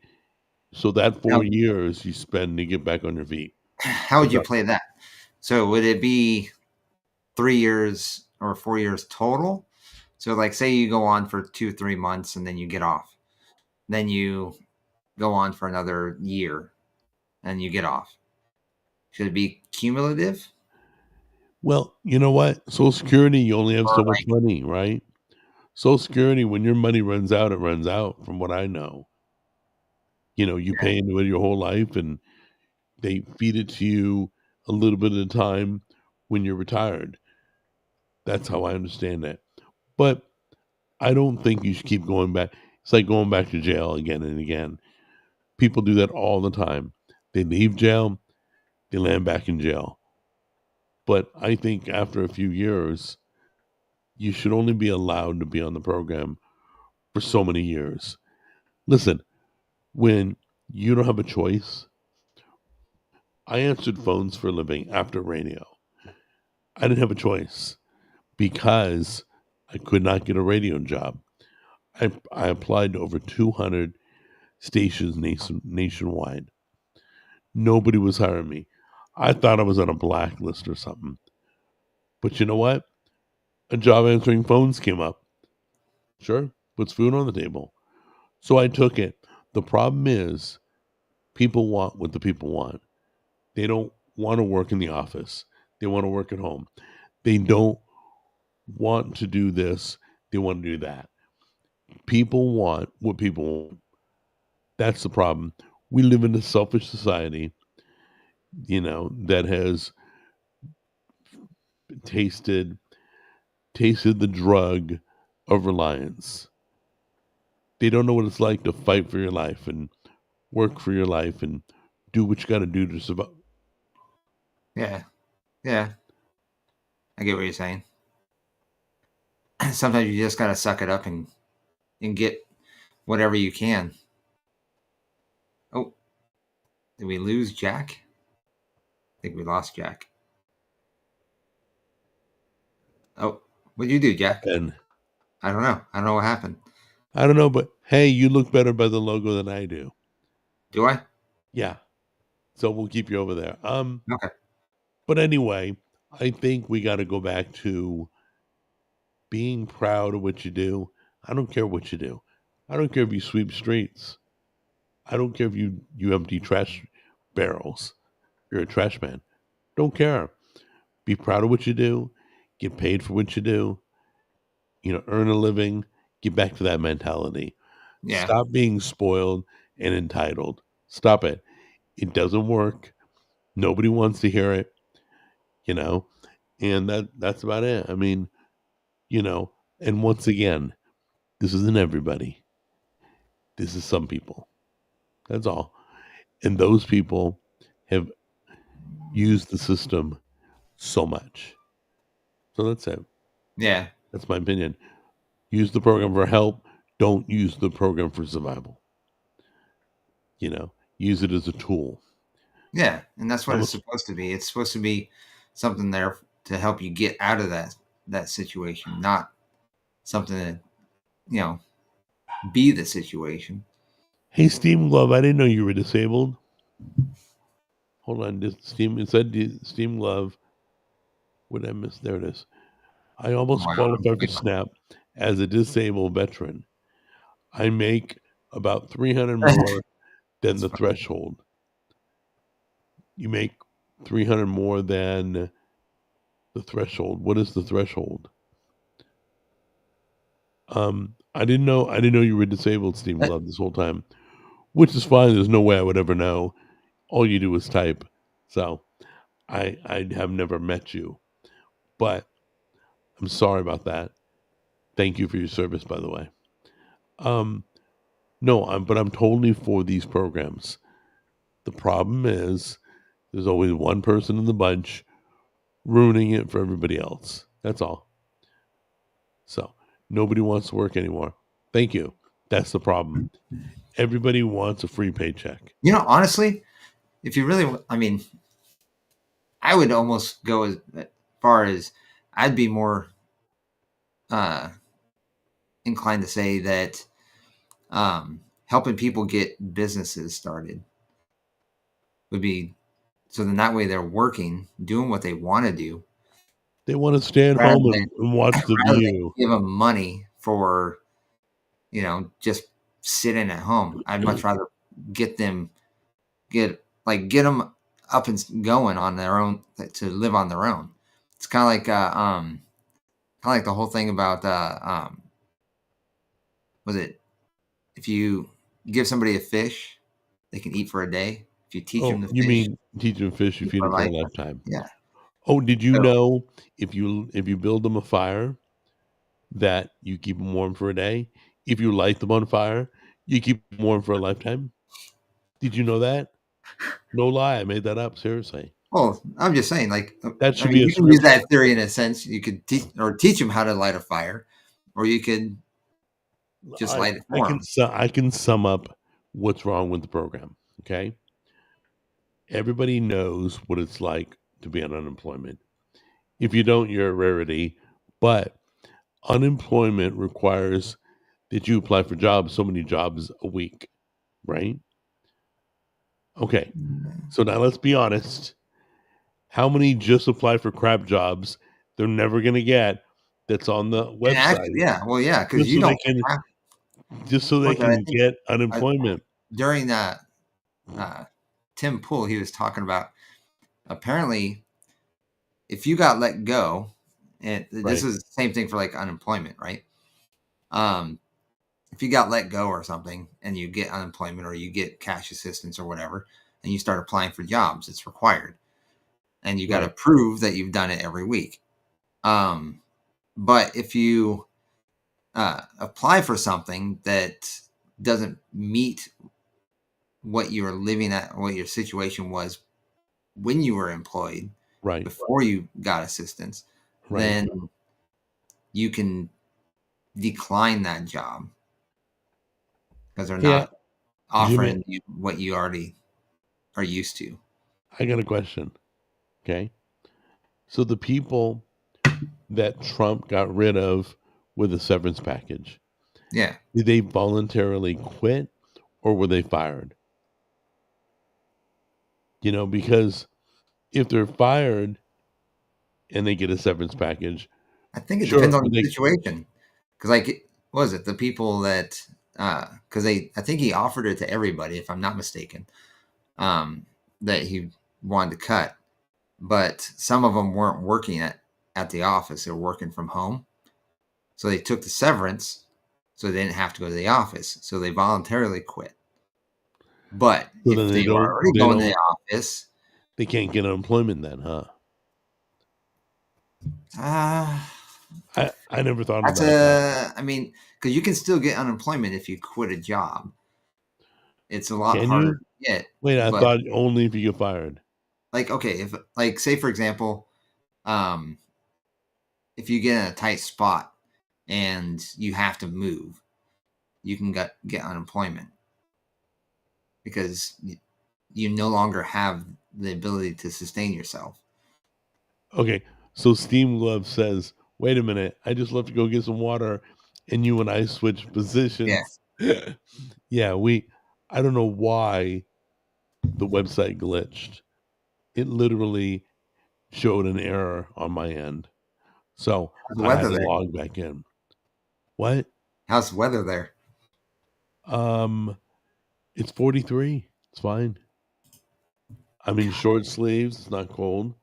so that Now, 4 years you spend to get back on your feet. how would you play that? So would it be 3 years or 4 years total? So, like, say you go on for 2-3 months and then you get off. Then you go on for another year and you get off. Should it be cumulative? Well, you know what? Social Security, you only have Or so much like, money, right? Social Security, when your money runs out, it runs out, from what I know. You yeah, pay into it your whole life and they feed it to you a little bit at a time when you're retired. That's how I understand it. But I don't think you should keep going back. It's like going back to jail again and again. People do that all the time. They leave jail, they land back in jail. But I think after a few years, you should only be allowed to be on the program for so many years. Listen, when you don't have a choice, I answered phones for a living after radio. I didn't have a choice because I could not get a radio job. I applied to over 200 stations nationwide. Nobody was hiring me. I thought I was on a blacklist or something. But you know what? A job answering phones came up. Sure, puts food on the table. So I took it. The problem is people want what the people want. They don't want to work in the office. They want to work at home. They don't want to do this. They want to do that. People want what people want. That's the problem. We live in a selfish society, that has tasted tasted the drug of reliance. They don't know what it's like to fight for your life and work for your life and do what you got to do to survive. yeah, yeah. I get what you're saying. Sometimes you just gotta suck it up and get whatever you can. Oh, did we lose Jack? I think we lost Jack. Oh, what'd you do, Jack? And I don't know. I don't know what happened. I don't know, but hey, you look better by the logo than I do. Do I? Yeah. So we'll keep you over there. Okay. But anyway, I think we got to go back to being proud of what you do. I don't care what you do. I don't care if you sweep streets. I don't care if you empty trash barrels. You're a trash man. Don't care. Be proud of what you do. Get paid for what you do. Earn a living. Get back to that mentality. Yeah. Stop being spoiled and entitled. Stop it. It doesn't work. Nobody wants to hear it, you know, and that's about it. I mean, and once again, this isn't everybody. This is some people. That's all. And those people have used the system so much. So that's it. Yeah. That's my opinion. Use the program for help. Don't use the program for survival. Use it as a tool. Yeah. And that's what I'm a, it's supposed to be. It's supposed to be something there to help you get out of that situation, not something that, be the situation. hey, Steam Glove, I didn't know you were disabled. Hold on. It said Steam Glove. What did I miss? There it is. I almost Wow. qualified for SNAP. as a disabled veteran, I make about 300 more than the threshold. You make 300 more than the threshold. What is the threshold? I didn't know you were disabled, Stephen Love, this whole time, which is fine. There's no way I would ever know. All you do is type. So I have never met you, but I'm sorry about that. Thank you for your service, by the way. No, but I'm totally for these programs. The problem is there's always one person in the bunch ruining it for everybody else. That's all. So nobody wants to work anymore. Thank you. That's the problem. Everybody wants a free paycheck. Honestly, if you really, I would almost go as far as I'd be more inclined to say that helping people get businesses started would be, so then that way they're working, doing what they want to do. They want to stay at home and watch the rather than view. give them money for, just sitting at home. I'd much rather get them up and going on their own, to live on their own. It's kind of like the whole thing about was it, if you give somebody a fish, they can eat for a day. If you teach them to you fish, mean teach them fish, you feed them for a life. lifetime. Yeah. Oh, did you know if you build them a fire, that you keep them warm for a day? If you light them on fire, you keep them warm for a lifetime. Did you know that? No lie, I made that up. Seriously. Well, I'm just saying, That should be a you can use that theory in a sense. You could teach them how to light a fire, or you could just light it for them. I can sum up what's wrong with the program. Okay. Everybody knows what it's like to be on unemployment. If you don't, you're a rarity. But unemployment requires that you apply for jobs, so many jobs a week, right? Okay. So now let's be honest. How many just apply for crap jobs they're never going to get that's on the website? Because you don't just so they can get unemployment. During that, Tim Pool, he was talking about, apparently, if you got let go, and this is the same thing for unemployment, right? If you got let go or something and you get unemployment or you get cash assistance or whatever, and you start applying for jobs, it's required. And you got to prove that you've done it every week. But if you apply for something that doesn't meet what you were living at, what your situation was when you were employed, before you got assistance, then you can decline that job because they're not offering you what you already are used to. I got a question. Okay. So the people that Trump got rid of with a severance package, did they voluntarily quit or were they fired? Because if they're fired and they get a severance package, I think it depends on the situation. Because what was it? The people that, because I think he offered it to everybody, if I'm not mistaken, that he wanted to cut. But some of them weren't working at the office. They were working from home. So they took the severance so they didn't have to go to the office. So they voluntarily quit. But if they were already going to the office, they can't get unemployment then, huh? I never thought about that. Because you can still get unemployment if you quit a job. It's a lot harder to get. Wait, I thought only if you get fired. If say for example, if you get in a tight spot and you have to move, you can get unemployment because you no longer have the ability to sustain yourself. Okay, so Steam Glove says, wait a minute, I just left to go get some water and you and I switched positions. Yeah, I don't know why the website glitched. It literally showed an error on my end. So I had to log back in. What? How's the weather there? It's 43. It's fine. I'm in short sleeves. It's not cold.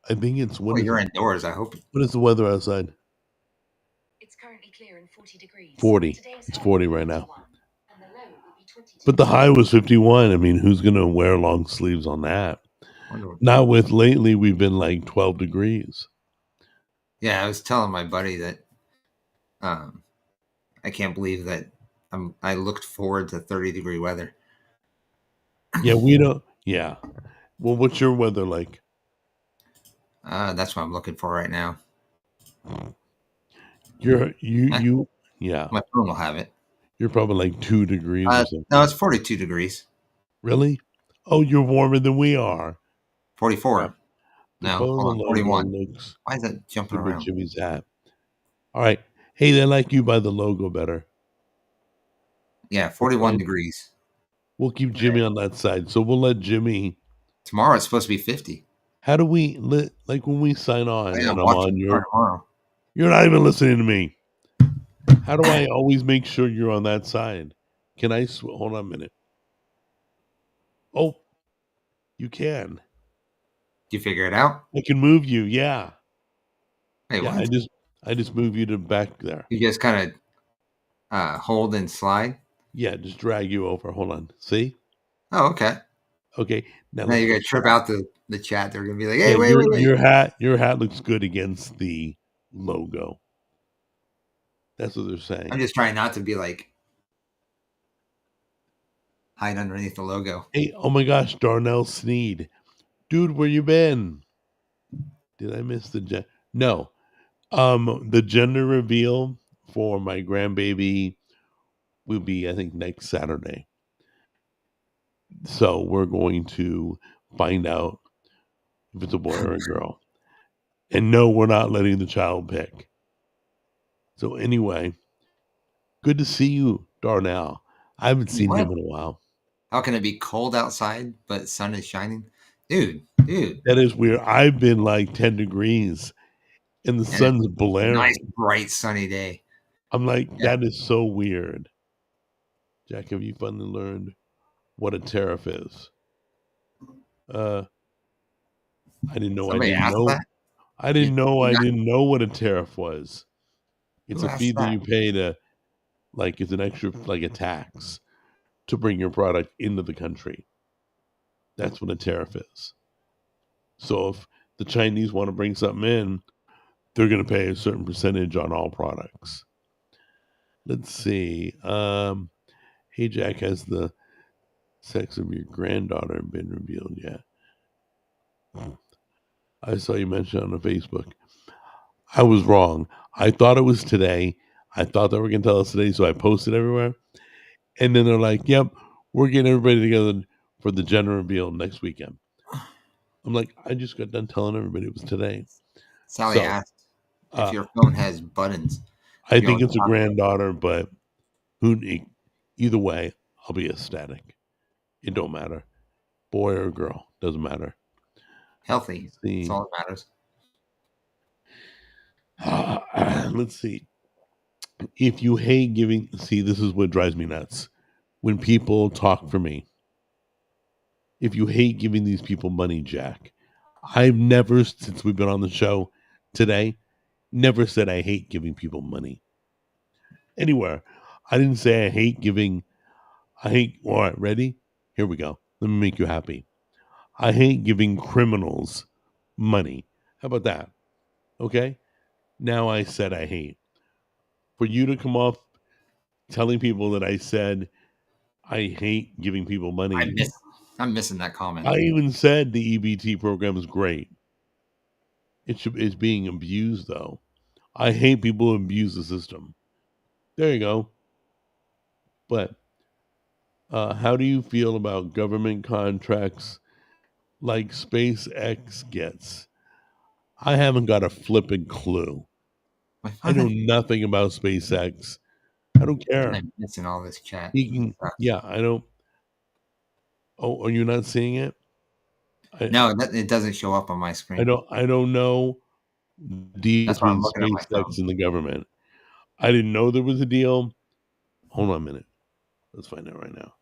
I think it's Well, you're indoors. I hope. what is the weather outside? It's currently clear and 40 degrees. 40. Today's It's high 40 will be right now. 51, and the low will be 22. But the high was 51. I mean, who's going to wear long sleeves on that? Not with lately, we've been like 12 degrees. Yeah, I was telling my buddy that I can't believe that I looked forward to 30-degree weather. Yeah, we don't. Yeah. Well, what's your weather like? That's what I'm looking for right now. Yeah. My phone will have it. You're probably like 2 degrees or something. No, it's 42 degrees. Really? Oh, you're warmer than we are. 44. Yeah. The No, Polo hold on. logo 41. looks Why is that jumping good with around? Jimmy's hat. All right. Hey, they like you by the logo better. Yeah, 41 degrees. We'll keep Jimmy on that side. So we'll let Jimmy. Tomorrow it's supposed to be 50. How do we like when we sign on Yeah, and I'm watch on your? tomorrow. You're not even listening to me. How do I always make sure you're on that side? Can I hold on a minute? Oh, you can. Did you figure it out? I can move you. Yeah. Hey, Yeah. what? I just move you to back there. You just kind of hold and slide. Yeah. Just drag you over. Hold on. See? Oh, okay. Okay. Now You're gonna trip out the chat. They're gonna be like, "Hey, yeah, wait." your hat looks good against the logo. That's what they're saying. I'm just trying not to be like hide underneath the logo. Hey, oh my gosh, Darnell Sneed. Dude, where you been? Did I miss the No. The gender reveal for my grandbaby will be, I think, next Saturday. So we're going to find out if it's a boy or a girl. And no, we're not letting the child pick. So anyway, good to see you, Darnell. I haven't seen him in a while. How can it be cold outside but sun is shining? Dude. That is weird. I've been like 10 degrees and the sun's blaring. Nice, bright, sunny day. I'm like, that is so weird. Jack, have you finally learned what a tariff is? I didn't know. Somebody asked that? I didn't know what a tariff was. It's a fee that you pay to, like, it's an extra, like a tax to bring your product into the country. That's what a tariff is. So if the Chinese want to bring something in, they're going to pay a certain percentage on all products. Let's see. Hey, Jack, has the sex of your granddaughter been revealed yet? I saw you mention on Facebook. I was wrong. I thought it was today. I thought they were going to tell us today, so I posted everywhere. And then they're like, yep, we're getting everybody together for the gender reveal next weekend. I'm like, I just got done telling everybody it was today. Sally asked if your phone has buttons. I think it's a granddaughter, but either way, I'll be ecstatic. It don't matter. Boy or girl, doesn't matter. Healthy. That's all that matters. Let's see. If you hate giving, see, this is what drives me nuts. When people talk for me. If you hate giving these people money, Jack, I've never, since we've been on the show today, never said I hate giving people money. Anywhere. I didn't say I hate giving. All right, ready? Here we go. Let me make you happy. I hate giving criminals money. How about that? Okay? Now I said I hate. For you to come off telling people that I said I hate giving people money. I'm missing that comment. I even said the EBT program is great. It's being abused, though. I hate people who abuse the system. There you go. But how do you feel about government contracts like SpaceX gets? I haven't got a flipping clue. I know nothing about SpaceX. I don't care. I'm missing all this chat. I don't. Oh, are you not seeing it? No, it doesn't show up on my screen. I don't know the deal between SpaceX and the government. I didn't know there was a deal. Hold on a minute. Let's find out right now.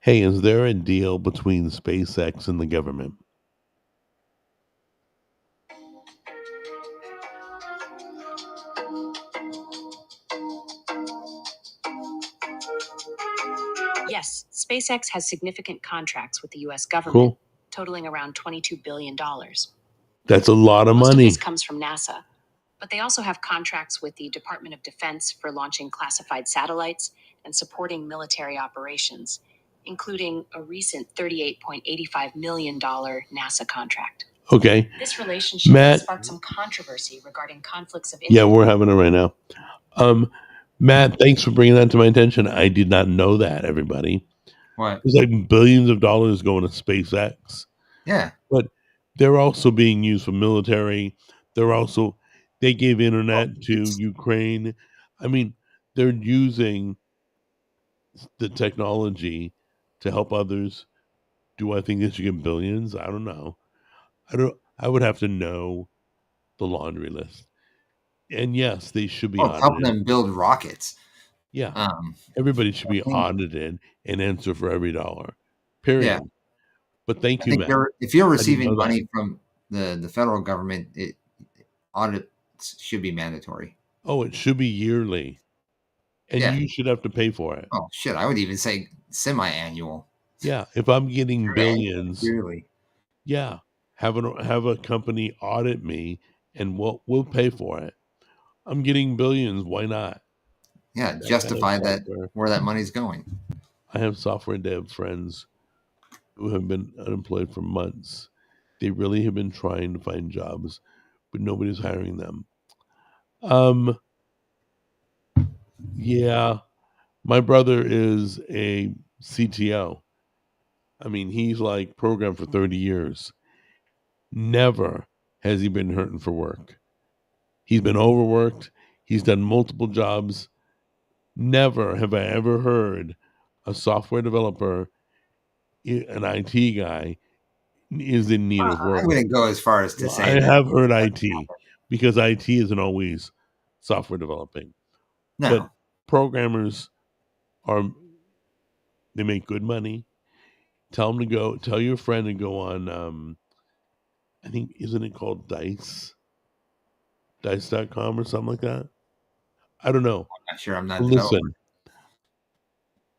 Hey, is there a deal between SpaceX and the government? Yes, SpaceX has significant contracts with the US government, Cool. totaling around $22 billion. That's a lot of Most of money. this comes from NASA, but they also have contracts with the Department of Defense for launching classified satellites and supporting military operations, including a recent $38.85 million NASA contract. Okay. This relationship Matt, has sparked some controversy regarding conflicts of interest. yeah, we're having it right now. Matt, thanks for bringing that to my attention. I did not know that, everybody. What? There's like billions of dollars going to SpaceX, Yeah. but they're also being used for military. They gave internet to Ukraine. I mean, they're using the technology to help others. Do I think they should get billions? I don't know. I would have to know the laundry list. And yes, they should be Well, it's helping audited. them build rockets. Yeah. Um, Everybody should be I think, audited and answer for every dollar. yeah, Period. But thank I you, think Matt. if you're I didn't receiving know that. money from the federal government, audits should be mandatory. Oh, it should be yearly. And Yeah. you should have to pay for it. Oh shit! I would even say semi-annual. Yeah. If I'm getting billions, Yearly. yeah, have a company audit me and we'll pay for it. I'm getting billions. Why not? Yeah, That kind of justify that software. where that money's going. I have software dev friends who have been unemployed for months. They really have been trying to find jobs, but nobody's hiring them. Yeah, my brother is a CTO. I mean, he's like programmed for 30 years. Never has he been hurting for work. He's been overworked. He's done multiple jobs. Never have I ever heard a software developer, an IT guy, is in need of I work. wouldn't go as far as to Well, say I that. have heard IT because IT isn't always software developing, but No, programmers are, they make good money. Tell your friend to go on, I think, isn't it called dice.com or something like that? I don't know. I'm not sure. I'm not But a developer.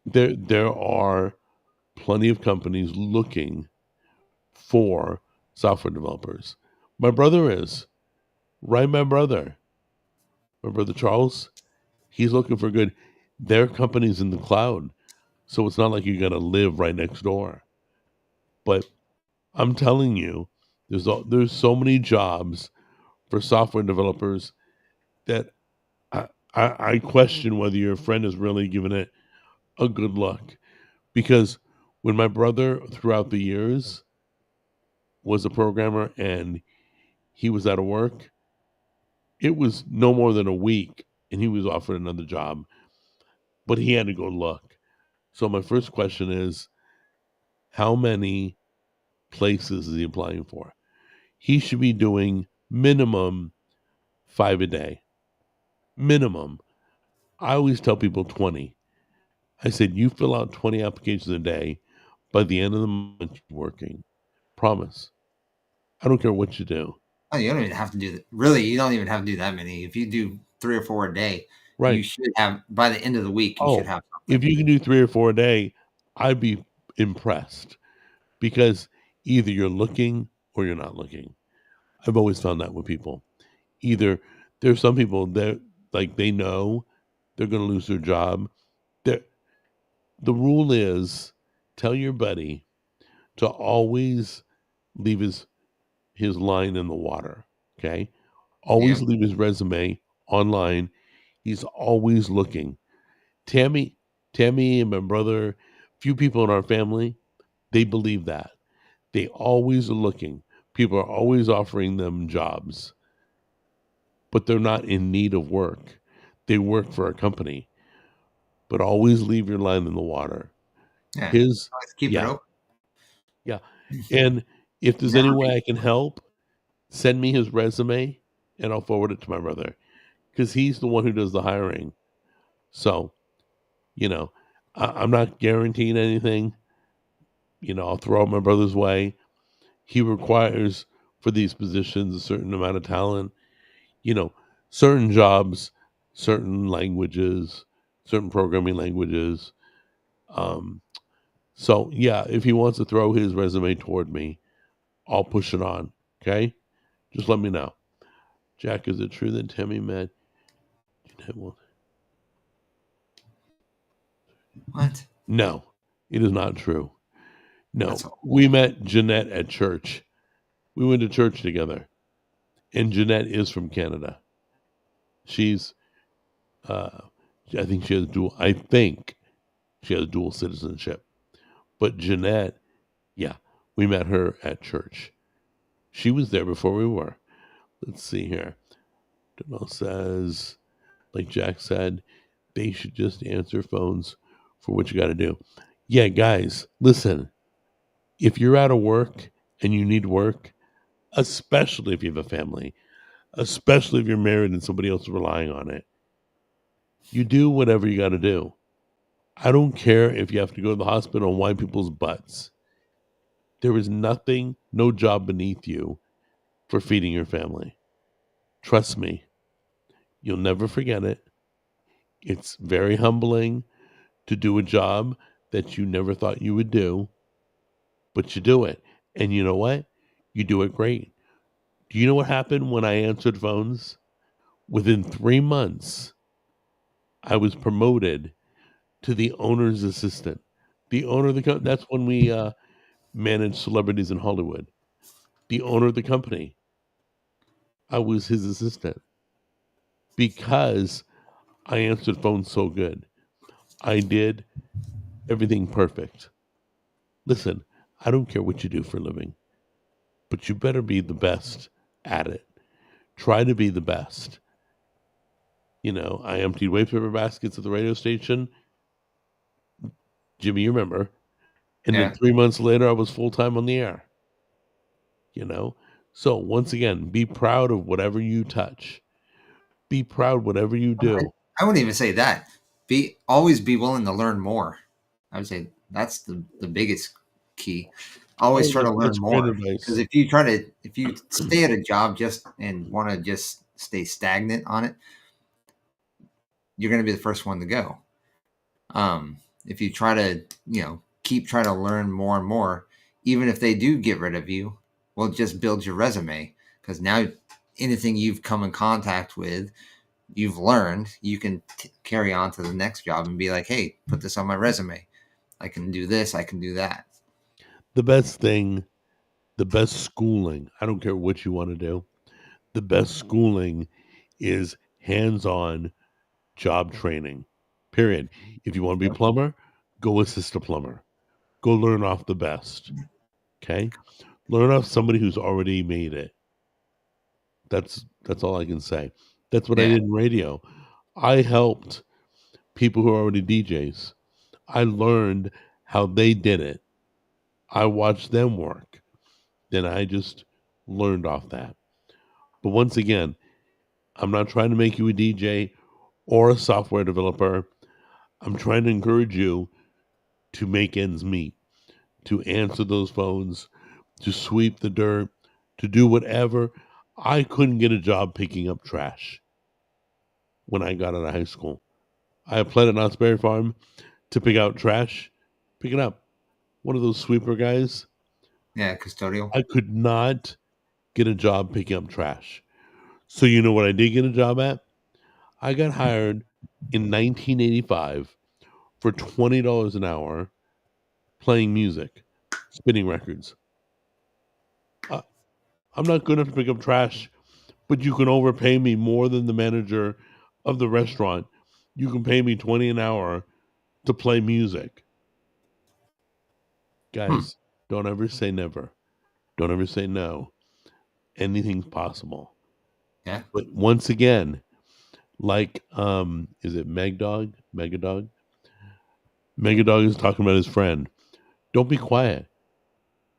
listen, there are plenty of companies looking for software developers. My brother is, right? My brother Charles, he's looking for good. Their company's in the cloud, so it's not like you got to live right next door. But I'm telling you, there's so many jobs for software developers that I question whether your friend is really giving it a good look. Because when my brother, throughout the years, was a programmer and he was out of work, it was no more than a week and he was offered another job, but he had to go look. So my first question is, how many places is he applying for? He should be doing minimum 5 a day. Minimum. I always tell people 20. I said, you fill out 20 applications a day. By the end of the month, you're working. Promise. I don't care what you do. Oh, you don't even have to do that. Really, you don't even have to do that many. If you do 3 or 4 a day, you Right. should have, by the end of the week, you should Oh, have if something. you can do 3 or 4 a day, I'd be impressed because either you're looking or you're not looking. I've always found that with people. Either there's some people that like they know they're going to lose their job. They're, the rule is tell your buddy to always leave his line in the water. Okay. Always Yep. leave his resume online. He's always looking. Tammy, Tammy and my brother, few people in our family, they believe that. They always are looking. People are always offering them jobs, but they're not in need of work. They work for a company, but always leave your line in the water. Yeah. His, Let's keep it yeah, open. yeah. And If there's any Never way be. I can help, send me his resume and I'll forward it to my brother because he's the one who does the hiring. So, you know, I'm not guaranteeing anything. I'll throw it my brother's way. He requires for these positions a certain amount of talent. You know, certain jobs, certain languages, certain programming languages. Um, so yeah, if he wants to throw his resume toward me, I'll push it on. Okay, just let me know. Jack, is it true that Tammy met? What? No, it is not true. No, That's we awful. met Jeanette at church. We went to church together, and Jeanette is from Canada. She's, uh, I think she has dual. I think she has dual citizenship. But Jeanette, yeah, we met her at church. She was there before we were. Let's see here. Donald says, like Jack said, they should just answer phones for what you got to do. Yeah, guys, listen. If you're out of work and you need work, especially if you have a family, especially if you're married and somebody else is relying on it, you do whatever you got to do. I don't care if you have to go to the hospital and wipe people's butts. There is nothing, no job beneath you for feeding your family. Trust me, you'll never forget it. It's very humbling to do a job that you never thought you would do, but you do it. And you know what? You do it great. Do you know what happened when I answered phones? Within 3 months, I was promoted to the owner's assistant. The owner of the company, that's when we managed celebrities in Hollywood. The owner of the company, I was his assistant because I answered phones so good. I did everything perfect. Listen, I don't care what you do for a living, but you better be the best at it. Try to be the best. I emptied waste paper baskets at the radio station. Jimmy, you remember? And then Yeah. 3 months later, I was full time on the air. you know? So once again, be proud of whatever you touch. Be proud whatever you do. I wouldn't even say that. Always be willing to learn more. I would say that's the biggest key. Always Oh, try to learn that's great more. Because advice. if you stay at a job just and want to just stay stagnant on it, you're going to be the first one to go. If you try to, keep trying to learn more and more, even if they do get rid of you, well, just build your resume because now anything you've come in contact with, you've learned, you can carry on to the next job and be like, hey, put this on my resume. I can do this. I can do that. The best thing, the best schooling, I don't care what you want to do, the best schooling is hands on job training, period. If you want to be a plumber, go assist a plumber. Go learn off the best. Okay? Learn off somebody who's already made it. That's all I can say. That's what I Yeah. did in radio. I helped people who are already DJs. I learned how they did it. I watched them work. Then I just learned off that. But once again, I'm not trying to make you a DJ or a software developer. I'm trying to encourage you to make ends meet, to answer those phones, to sweep the dirt, to do whatever. I couldn't get a job picking up trash when I got out of high school. I applied at Knott's Berry Farm to pick out trash, pick it up. One of those sweeper guys. Yeah. Custodial. I could not get a job picking up trash. So you know what I did get a job at? I got hired in 1985 for $20 an hour playing music, spinning records. I'm not good enough to pick up trash, but you can overpay me more than the manager of the restaurant. You can pay me 20 an hour to play music. Hmm. Guys, don't ever say never. Don't ever say no. Anything's possible. Yeah. But once again, like is it Megdog? Megadog? Megadog is talking about his friend. Don't be quiet.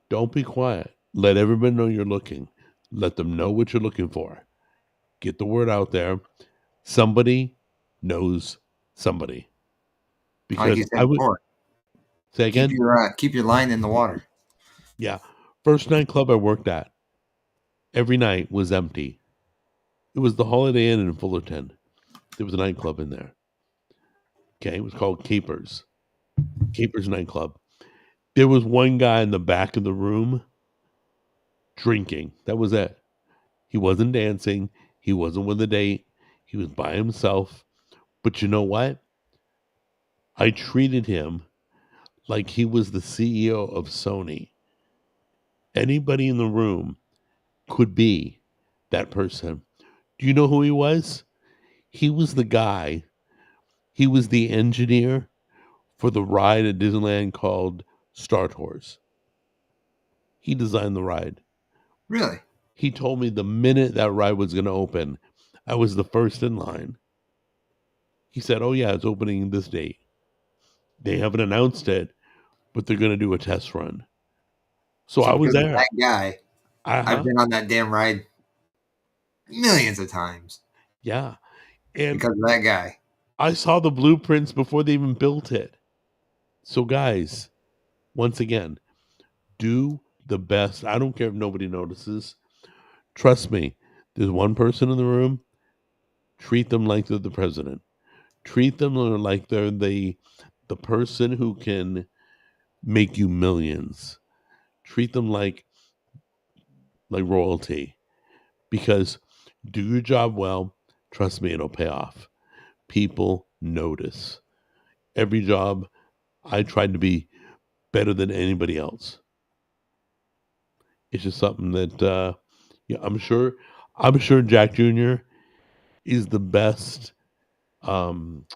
Don't be quiet. Let everybody know you're looking. Let them know what you're looking for. Get the word out there. Somebody knows somebody. Like Because you said I would before, say again, keep your line in the water. yeah. First nightclub I worked at, every night was empty. It was the Holiday Inn in Fullerton. There was a nightclub in there. Okay, it was called Capers. Capers nightclub. There was one guy in the back of the room drinking. That was it. He wasn't dancing. He wasn't with a date. He was by himself. But you know what? I treated him like he was the CEO of Sony. Anybody in the room could be that person. Do you know who he was? He was the guy, he was the engineer for the ride at Disneyland called Star Tours. He designed the ride. Really? He told me the minute that ride was going to open, I was the first in line. He said, "Oh, yeah, it's opening this date. They haven't announced it, but they're going to do a test run." So So I was because of there. that guy, Uh I've huh. been on that damn ride millions of times Yeah. And because of that guy. I saw the blueprints before they even built it. So, guys, once again, do the best. I don't care if nobody notices. Trust me, there's one person in the room. Treat them like they're the president. Treat them like they're the person who can make you millions. Treat them like royalty. Because do your job well. Trust me, it'll pay off. People notice. Every job, I tried to be better than anybody else. It's just something that yeah, I'm sure Jack Jr. is the best. Um,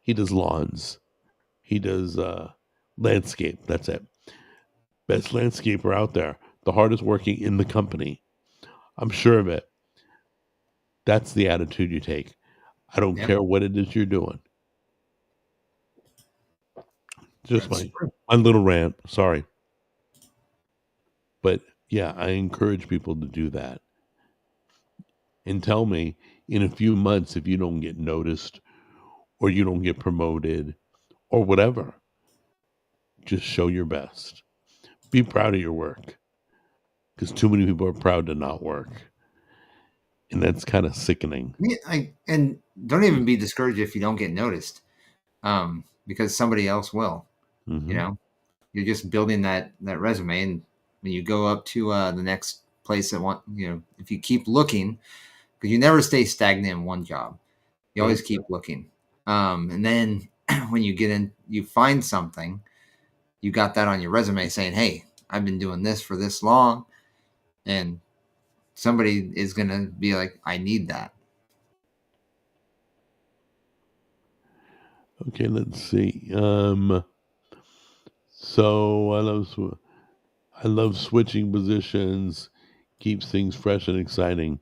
he does lawns. He does landscape. That's it. Best landscaper out there. The hardest working in the company. I'm sure of it. That's the attitude you take. I don't Yep, care what it is you're doing. Just that's my little rant. Sorry, but yeah, I encourage people to do that and tell me in a few months if you don't get noticed or you don't get promoted or whatever. Just show your best. Be proud of your work because too many people are proud to not work. And that's kind of sickening. yeah, and don't even be discouraged if you don't get noticed, because somebody else will. You Hmm. know, you're just building that resume, and when you go up to the next place that if you keep looking, because you never stay stagnant in one job, you always Nope. keep looking. And then when you get in, you find something, you got that on your resume saying, "Hey, I've been doing this for this long," and somebody is gonna be like, "I need that." Okay, let's see. So I love switching positions, keeps things fresh and exciting.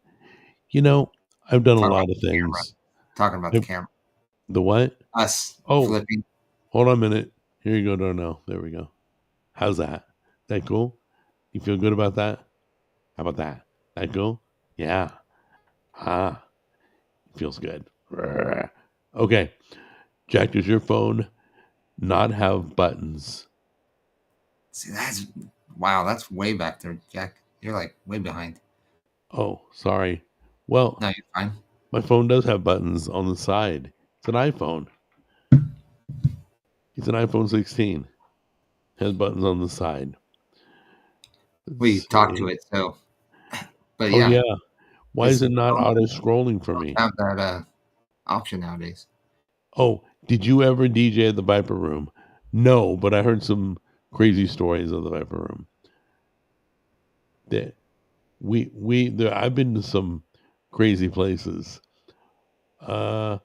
You know, I've done a Talk about lot of the camera. things. Talking about the I've, camera. the what? Us Oh, flipping. hold on a minute. Here you go, Darnell. There we go. How's that? That cool? You feel good about that? How about that? That cool? Yeah. Ah, feels good. Okay. Jack, does your phone not have buttons? See, that's wow. That's way back there, Jack. You're like way behind. Oh, sorry. Well, No, you're fine. my phone does have buttons on the side. It's an iPhone. It's an iPhone 16. Has buttons on the side. We Let's talked to see. it, so but Oh yeah, yeah. Why is because it not auto scrolling for me? have that option nowadays. Oh, did you ever DJ at the Viper Room? No, but I heard some crazy stories of the Viper Room. That I've been to some crazy places. Uh,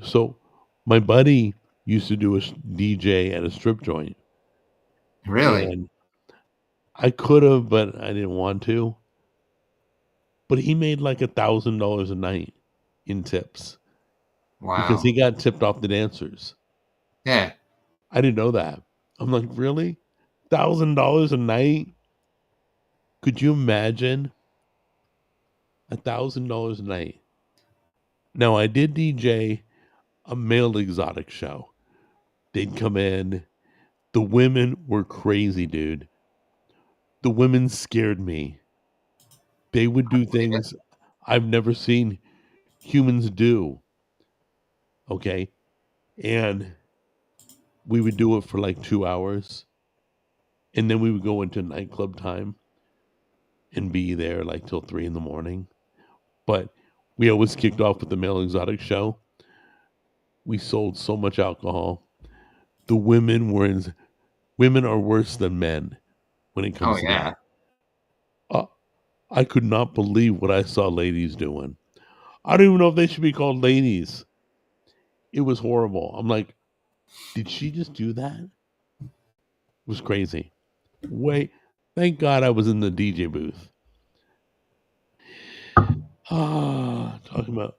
so my buddy used to do a DJ at a strip joint, Really? and I could have, but I didn't want to. But he made like $1,000 a night in tips because Wow. he got tipped off the dancers. Yeah. I didn't know that. I'm like, really? $1,000 a night? Could you imagine $1,000 a night? Now, I did DJ a male exotic show. They'd come in. The women were crazy, dude. The women scared me. They would do things I've never seen humans do. Okay. And we would do it for like 2 hours. And then we would go into nightclub time and be there like till 3 in the morning. But we always kicked off with the male exotic show. We sold so much alcohol. The women are worse than men when it Oh comes to yeah. that. Uh, I could not believe what I saw ladies doing. I don't even know if they should be called ladies. It was horrible. I'm like, did she just do that? It was crazy. Wait, thank God I was in the DJ booth. Talking about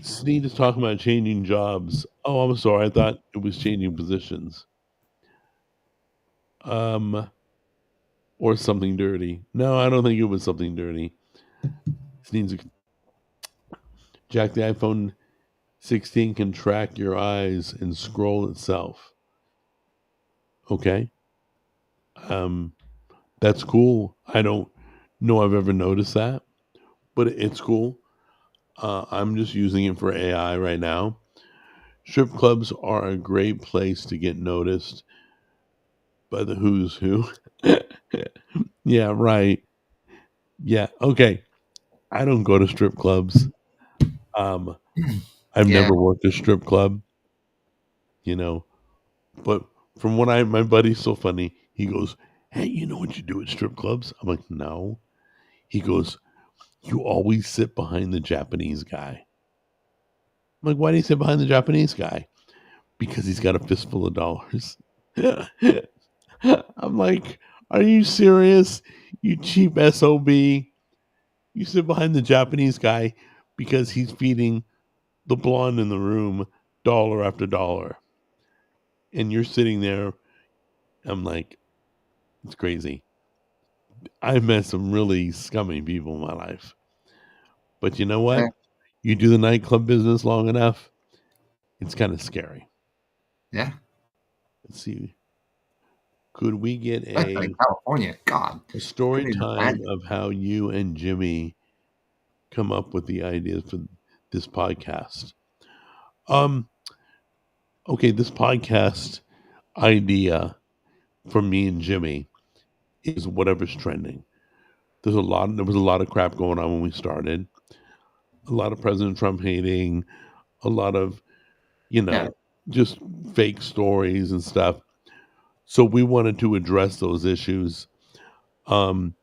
Sneed is talking about changing jobs. Oh, I'm sorry. I thought it was changing positions. Or something dirty. No, I don't think it was something dirty. Sneed's Jack, the iPhone 16 can track your eyes and scroll itself. Okay. Um, that's cool. I don't know I've ever noticed that, but it's cool. I'm just using it for AI right now. Strip clubs are a great place to get noticed by the who's who. Yeah, right. Yeah, okay. I don't go to strip clubs. Um, I've Yeah. never worked a strip club, you know, but from what my buddy's so funny. He goes, "Hey, you know what you do at strip clubs?" I'm like, "No." He goes, "You always sit behind the Japanese guy." I'm like, "Why do you sit behind the Japanese guy?" Because he's got a fistful of dollars. I'm like, "Are you serious? You cheap SOB." You sit behind the Japanese guy because he's feeding the blonde in the room dollar after dollar. And you're sitting there. I'm like, it's crazy. I've met some really scummy people in my life. But you know what? Yeah. You do the nightclub business long enough, it's kind of scary. Yeah. Let's see. Could we get Especially California. God. a story Couldn't even time imagine. of how you and Jimmy come up with the ideas for this podcast? Um, okay, this podcast idea from me and Jimmy is whatever's trending. There was a lot of crap going on when we started. A lot of President Trump hating, a lot of, you Yeah. know, just fake stories and stuff. So we wanted to address those issues. Um,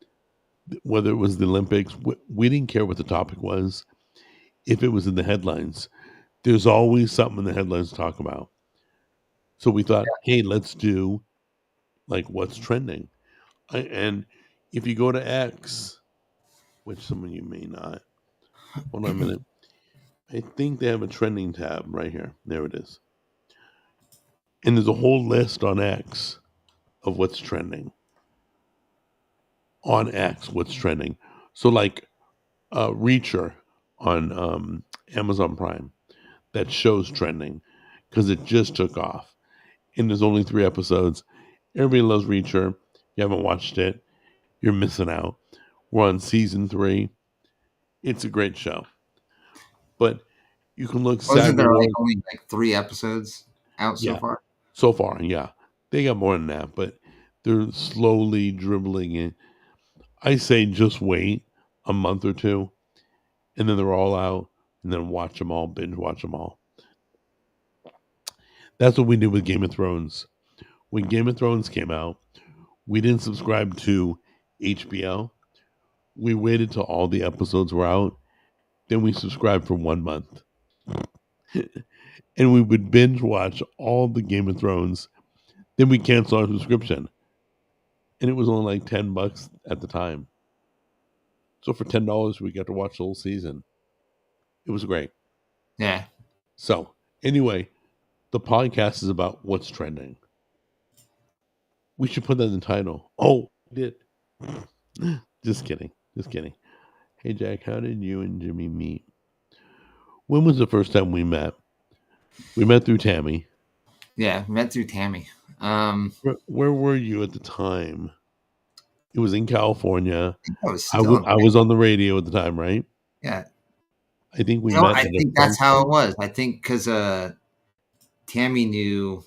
whether it was the Olympics, we didn't care what the topic was. If it was in the headlines, there's always something in the headlines to talk about. So we thought, hey, let's do like what's trending. And if you go to X, which some of you may not, hold on a minute. I think they have a trending tab right here. There it is. And there's a whole list on X of what's trending. On X, what's trending. So like Reacher on Amazon Prime, that show's trending because it just took off. And there's only 3 episodes. Everybody loves Reacher. If you haven't watched it, you're missing out. We're on season 3. It's a great show. But you can look Wasn't SAG there like Awards. only like 3 episodes out so Yeah, far? so far, yeah. They got more than that, but they're slowly dribbling in. I say just wait a month or two, and then they're all out, and then watch them all, binge watch them all. That's what we did with Game of Thrones. When Game of Thrones came out, we didn't subscribe to HBO. We waited till all the episodes were out. Then we subscribed for 1 month. And we would binge watch all the Game of Thrones. Then we canceled our subscription. And it was only like $10 at the time. So for $10, we got to watch the whole season. It was great. Yeah. So anyway, the podcast is about what's trending. We should put that in the title. Oh, we did. Just kidding. Just kidding. Hey, Jack, how did you and Jimmy meet? When was the first time we met? We met through Tammy. Yeah, met through Tammy. Where were you at the time? It was in California. I was still in. I was on the radio at the time, right? Yeah. I think we You know, met I at a think that's friend's how it place. was. I think because Tammy knew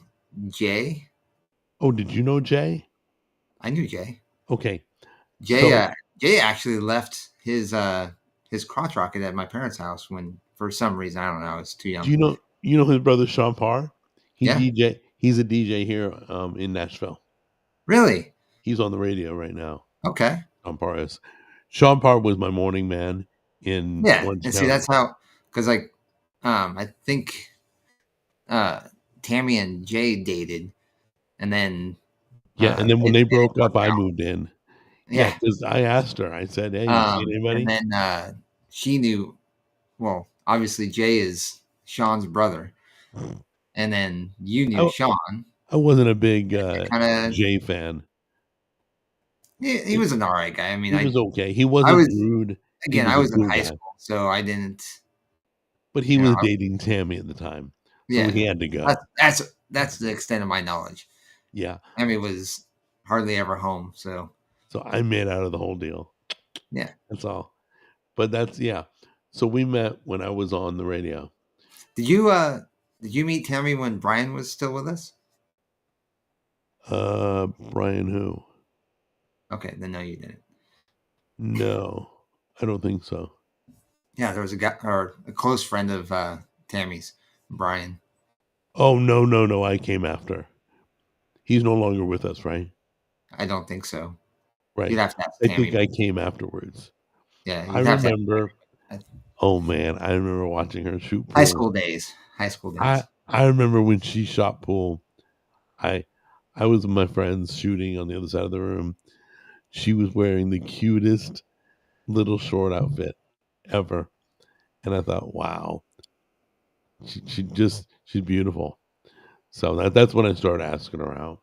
Jay. Oh, did you know Jay? I knew Jay. Okay. Jay So, Jay actually left his crotch rocket at my parents' house when for some reason I don't know, I was too do young. you know his brother Sean Parr? Yeah. He's a DJ here in Nashville. Really? He's on the radio right now. Okay. Sean Parr is. Sean Parr was my morning man in Yeah. Orange And see County. that's how because like I think Tammy and Jay dated and then Yeah, and then when they they didn't broke work up, I out. moved in. Yeah, Yeah. because I asked her. I said, "Hey, you see And anybody?" then she knew well, obviously Jay is Sean's brother. And then you knew I, Sean. I wasn't a big Kind of Jay fan. he was an all right guy. I mean, He was okay. He I wasn't was rude. He again, was I a was in cool high guy. school, so I didn't, But he you know, was dating Tammy at the time, so yeah. he had to go. That's the extent of my knowledge. Yeah. Tammy was hardly ever home, so So I made out of the whole deal. yeah. That's all. But that's yeah. So we met when I was on the radio. Did you meet Tammy when Brian was still with us? Brian who? Okay, then no, you didn't. No, I don't think so. Yeah, there was a guy or a close friend of Tammy's, Brian. Oh no! I came after. He's no longer with us, right? I don't think so. Right. You'd have to ask I think Tammy. I came afterwards. Yeah, I you'd have to remember. ask Oh man, I remember watching her shoot high pool. school days. High school days. I remember when she shot pool. I I was with my friends shooting on the other side of the room. She was wearing the cutest little short outfit ever, and I thought, wow, she's beautiful. So that's when I started asking her out.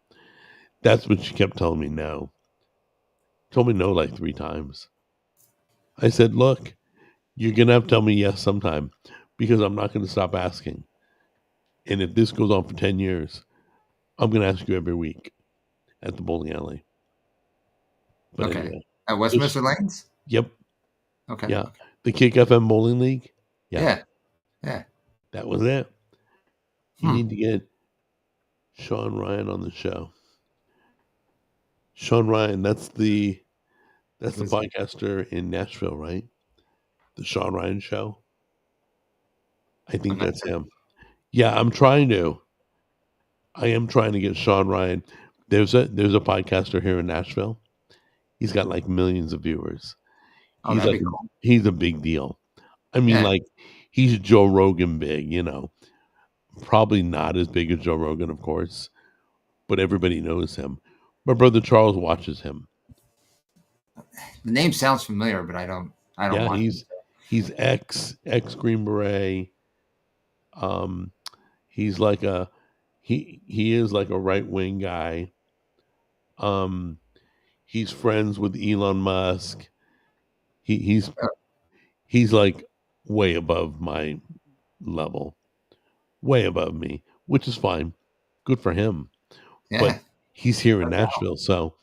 That's when she kept telling me no. Told me no like 3 times. I said, look, you're gonna have to tell me yes sometime because I'm not gonna stop asking. And if this goes on for 10 years, I'm gonna ask you every week at the bowling alley. But Okay. anyway. At Westminster Lanes? Yep. Okay. Yeah. Okay. The Kick FM Bowling League. Yeah. Yeah. Yeah. That was it. You Hmm. need to get Sean Ryan on the show. Sean Ryan, that's the Who's- podcaster in Nashville, right? The Sean Ryan show. I think I'm not that's sure. him. Yeah, I am trying to get Sean Ryan. There's a podcaster here in Nashville. He's got like millions of viewers. Oh, He's that'd like be cool. he's a big deal. I mean, Yeah. like he's Joe Rogan big, you know. Probably not as big as Joe Rogan, of course, but everybody knows him. My brother Charles watches him. The name sounds familiar, but I don't Yeah, watch he's ex Green Beret. He's like he is like a right wing guy. He's friends with Elon Musk. He, he's Oh, he's like way above my level, way above me, which is fine. Good for him. yeah. But he's here in That's awesome. Nashville, so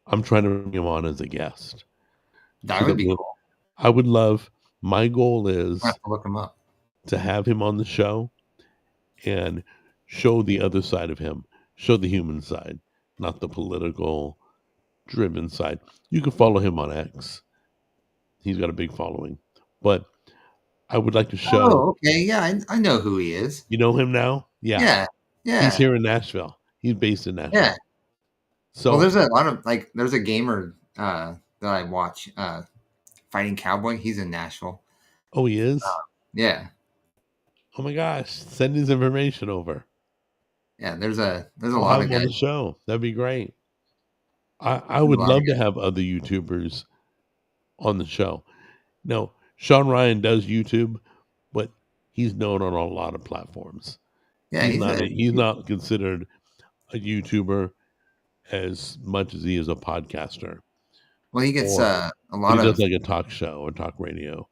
I'm trying to bring him on as a guest. That would be cool. I would love. My goal is I'll have to look him up. to have him on the show and show the other side of him, show the human side, not the political driven side. You can follow him on X. He's got a big following. But I would like to show. Oh, okay. Yeah, I know who he is. You know him now? Yeah. Yeah. Yeah. He's here in Nashville. He's based in Nashville. Yeah. So Well, there's a lot of there's a gamer that I watch, Fighting Cowboy. He's in Nashville. oh, he is? Yeah. Oh my gosh. Send his information over. Yeah, there's a I'll lot have of him on guys. the show. That'd be great. I There's a would lot of love to guys. have other YouTubers on the show. No, Sean Ryan does YouTube, but he's known on a lot of platforms. Yeah, He's not considered a YouTuber as much as he is a podcaster. Well, he gets or a but lot he does of like a talk show or talk radio,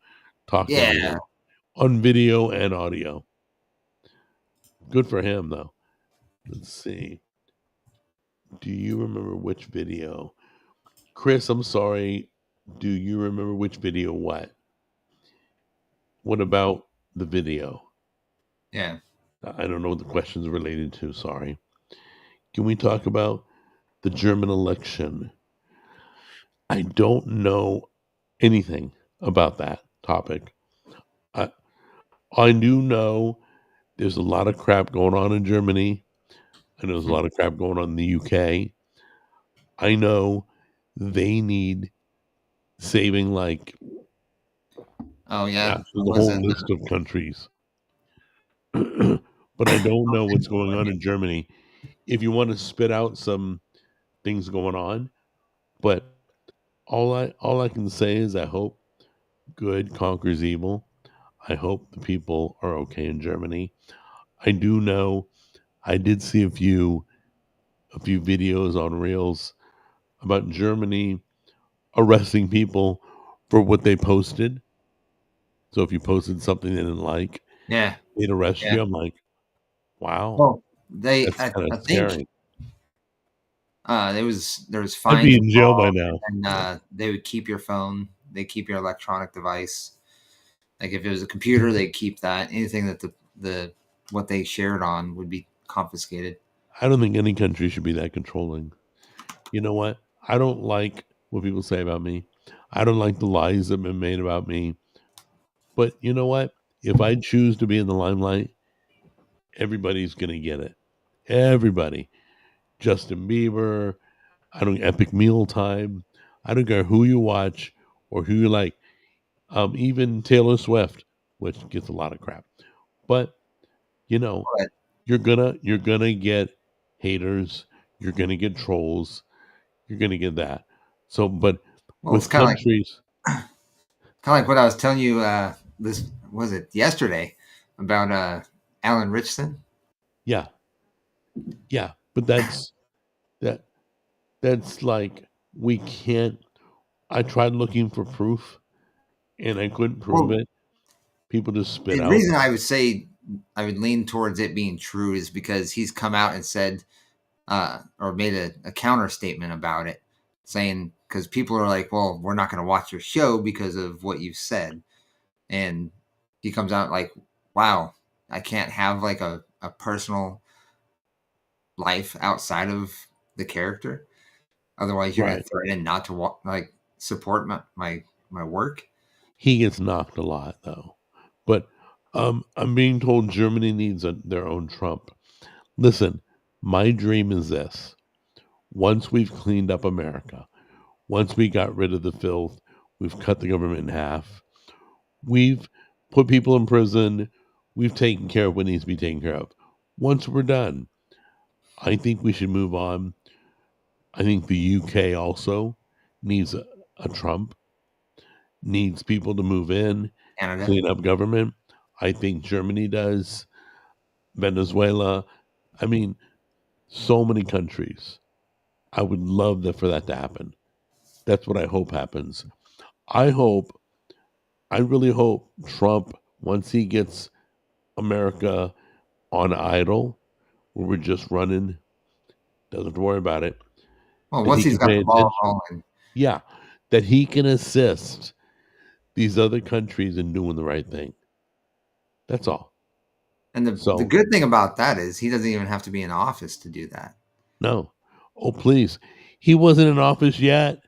talk yeah. everything on video and audio. Good for him, though. Let's see. Do you remember which video? Chris, I'm sorry. Do you remember which video what? What about the video? Yeah. I don't know what the question's related to. Sorry. Can we talk about the German election? I don't know anything about that topic. I, I do know there's a lot of crap going on in Germany. I know there's a lot of crap going on in the UK. I know they need saving like Oh yeah. actually the Was whole it? list of countries. But I don't know what's going on in Germany. If you want to spit out some things going on, but all I can say is I hope good conquers evil. I hope the people are okay in Germany. I do know I did see a few videos on Reels about Germany arresting people for what they posted. So if you posted something they didn't like, Yeah. they'd arrest Yeah. you. I'm like, wow, Well, they that's kind I of think scary. there was I'd fines be in jail by involved, now. and they would keep your phone, they keep your electronic device. Like if it was a computer, they keep that. Anything that the what they shared on would be confiscated. I don't think any country should be that controlling. You know what? I don't like what people say about me. I don't like the lies that have been made about me. But you know what? If I choose to be in the limelight, everybody's going to get it. Everybody. Justin Bieber, I don't Epic Meal Time. I don't care who you watch or who you like. Even Taylor Swift, which gets a lot of crap. But you know, But you're gonna get haters, you're gonna get trolls, you're gonna get that. So, but well, it's with kind of like countries, what I was telling you. This was it yesterday about Alan Richson. yeah, yeah. But that that's like we can't. I tried looking for proof and I couldn't prove Well, it. People just spit the out. reason I would say I would lean towards it being true is because he's come out and said or made a counter statement about it, saying because people are like, well, we're not going to watch your show because of what you've said, and he comes out like, wow, I can't have like a personal life outside of the character. Otherwise, you're going Right. to threaten not to like support my work. He gets knocked a lot though. But I'm being told Germany needs their own Trump. Listen, my dream is this: once we've cleaned up America, once we got rid of the filth, we've cut the government in half, we've put people in prison, we've taken care of what needs to be taken care of. Once we're done, I think we should move on. I think the UK also needs a Trump, needs people to move in, Canada. clean up government. I think Germany does, Venezuela. I mean, so many countries. I would love for that to happen. That's what I hope happens. I hope, I really hope Trump, once he gets America on idle, where we're just running, doesn't have to worry about it, Well, that once he he's can got pay the ball attention. rolling, Yeah, that he can assist these other countries in doing the right thing. That's all. and the So, good thing about that is he doesn't even have to be in office to do that. no. Oh, please. He wasn't in office yet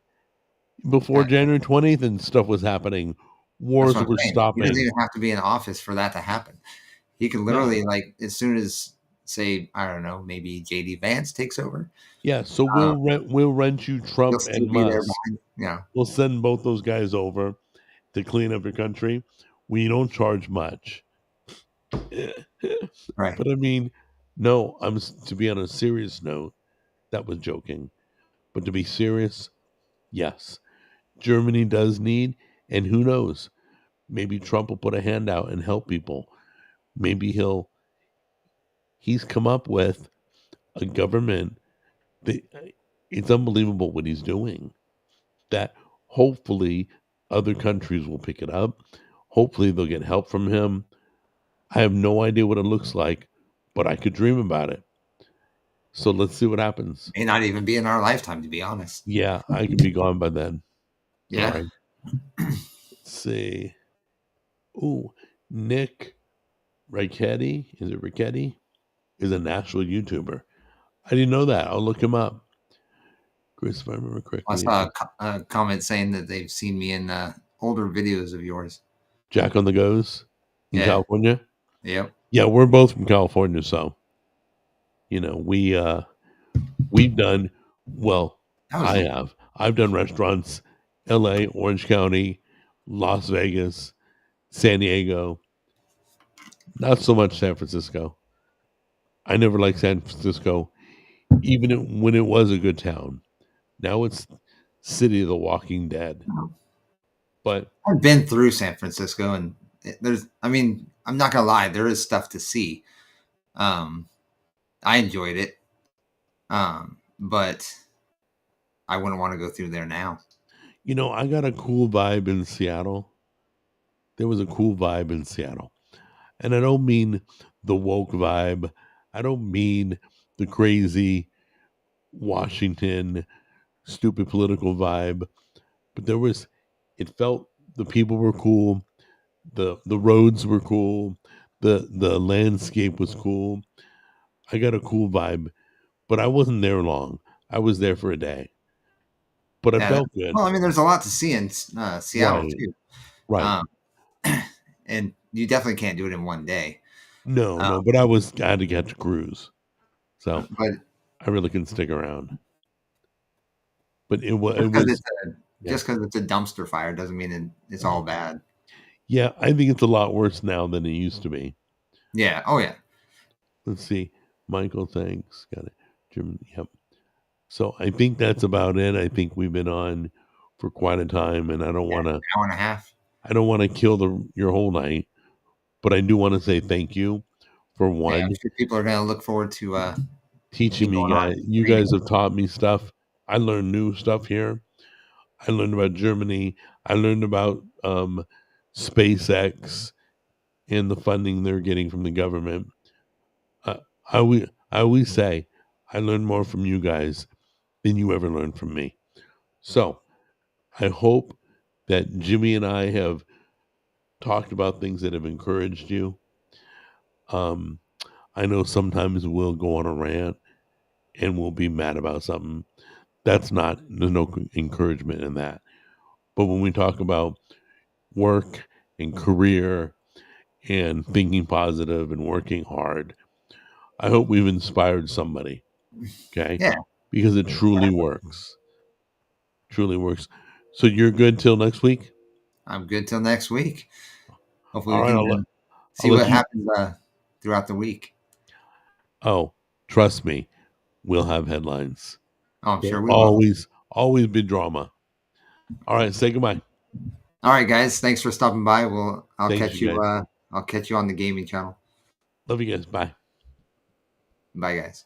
before Yeah, January 20th and stuff was happening. that's Wars what I'm were saying. He doesn't stopping. even have to be in office for that to happen. He can Yeah. literally, like, as soon as, say, I don't know, maybe JD Vance takes over, Yeah. So uh, we'll rent you he'll Trump still and be there Musk. behind. We'll send both those guys over to clean up your country. We don't charge much. Right. But I mean, no, to be on a serious note, that was joking. But to be serious, yes, Germany does need, and who knows, maybe Trump will put a hand out and help people. Maybe he's come up with a government that it's unbelievable what he's doing. That Hopefully, other countries will pick it up. Hopefully, they'll get help from him. I have no idea what it looks like, but I could dream about it. So let's see what happens. May not even be in our lifetime, to be honest. Yeah, I could be gone by then. All Yeah. right. Let's see. Ooh, Nick Ricchetti. Is it Ricchetti? Is a national YouTuber. I didn't know that. I'll look him up. Chris, if I remember I correctly, saw a comment saying that they've seen me in older videos of yours. Jack on the Goes in Yeah. California. Yep. Yeah, we're both from California, so we've done well. I've done restaurants, L.A., Orange County, Las Vegas, San Diego. Not so much San Francisco. I never liked San Francisco, even when it was a good town. Now it's City of the Walking Dead. But I've been through San Francisco, and I'm not gonna lie, there is stuff to see. I enjoyed it, but I wouldn't want to go through there now. I got a cool vibe in Seattle. There was a cool vibe in Seattle. And I don't mean the woke vibe. I don't mean the crazy Washington, stupid political vibe. But it felt the people were cool. The roads were cool. The landscape was cool. I got a cool vibe, but I wasn't there long. I was there for a day, but I Yeah. felt good. Well, there's a lot to see in Seattle Right, too, right. and you definitely can't do it in one day. No, but I had to catch a cruise, so But I really couldn't stick around. But it was, just it because was, it's yeah, a dumpster fire doesn't mean it's all bad. yeah. I think it's a lot worse now than it used to be. Yeah. Oh yeah. Let's see, Michael. Thanks. Got it. Jim. Yep. So I think that's about it. I think we've been on for quite a time, and I don't want to. Hour and a half. I don't want to kill your whole night, but I do want to say thank you for Yeah, I'm one sure people are gonna look forward to me teaching me, going on guys. You streaming. guys have taught me stuff. I learned new stuff here. I learned about Germany. I learned about SpaceX and the funding they're getting from the government. Uh, I always say I learned more from you guys than you ever learned from me. So I hope that Jimmy and I have talked about things that have encouraged you. Um, I know sometimes we'll go on a rant and we'll be mad about something. There's no encouragement in that. But when we talk about work and career and thinking positive and working hard, I hope we've inspired somebody. Okay. Yeah, Because it truly works. Truly works. So you're good till next week? I'm good till next week. Hopefully, All we right. can I'll see let what you. happens throughout the week. Oh, trust me, we'll have headlines. Oh, I'm sure There'll we will. always be drama. All right. Say goodbye. All right, guys. Thanks for stopping by. I'll Thank catch you, you. guys. I'll catch you on the gaming channel. Love you guys. Bye. Bye, guys.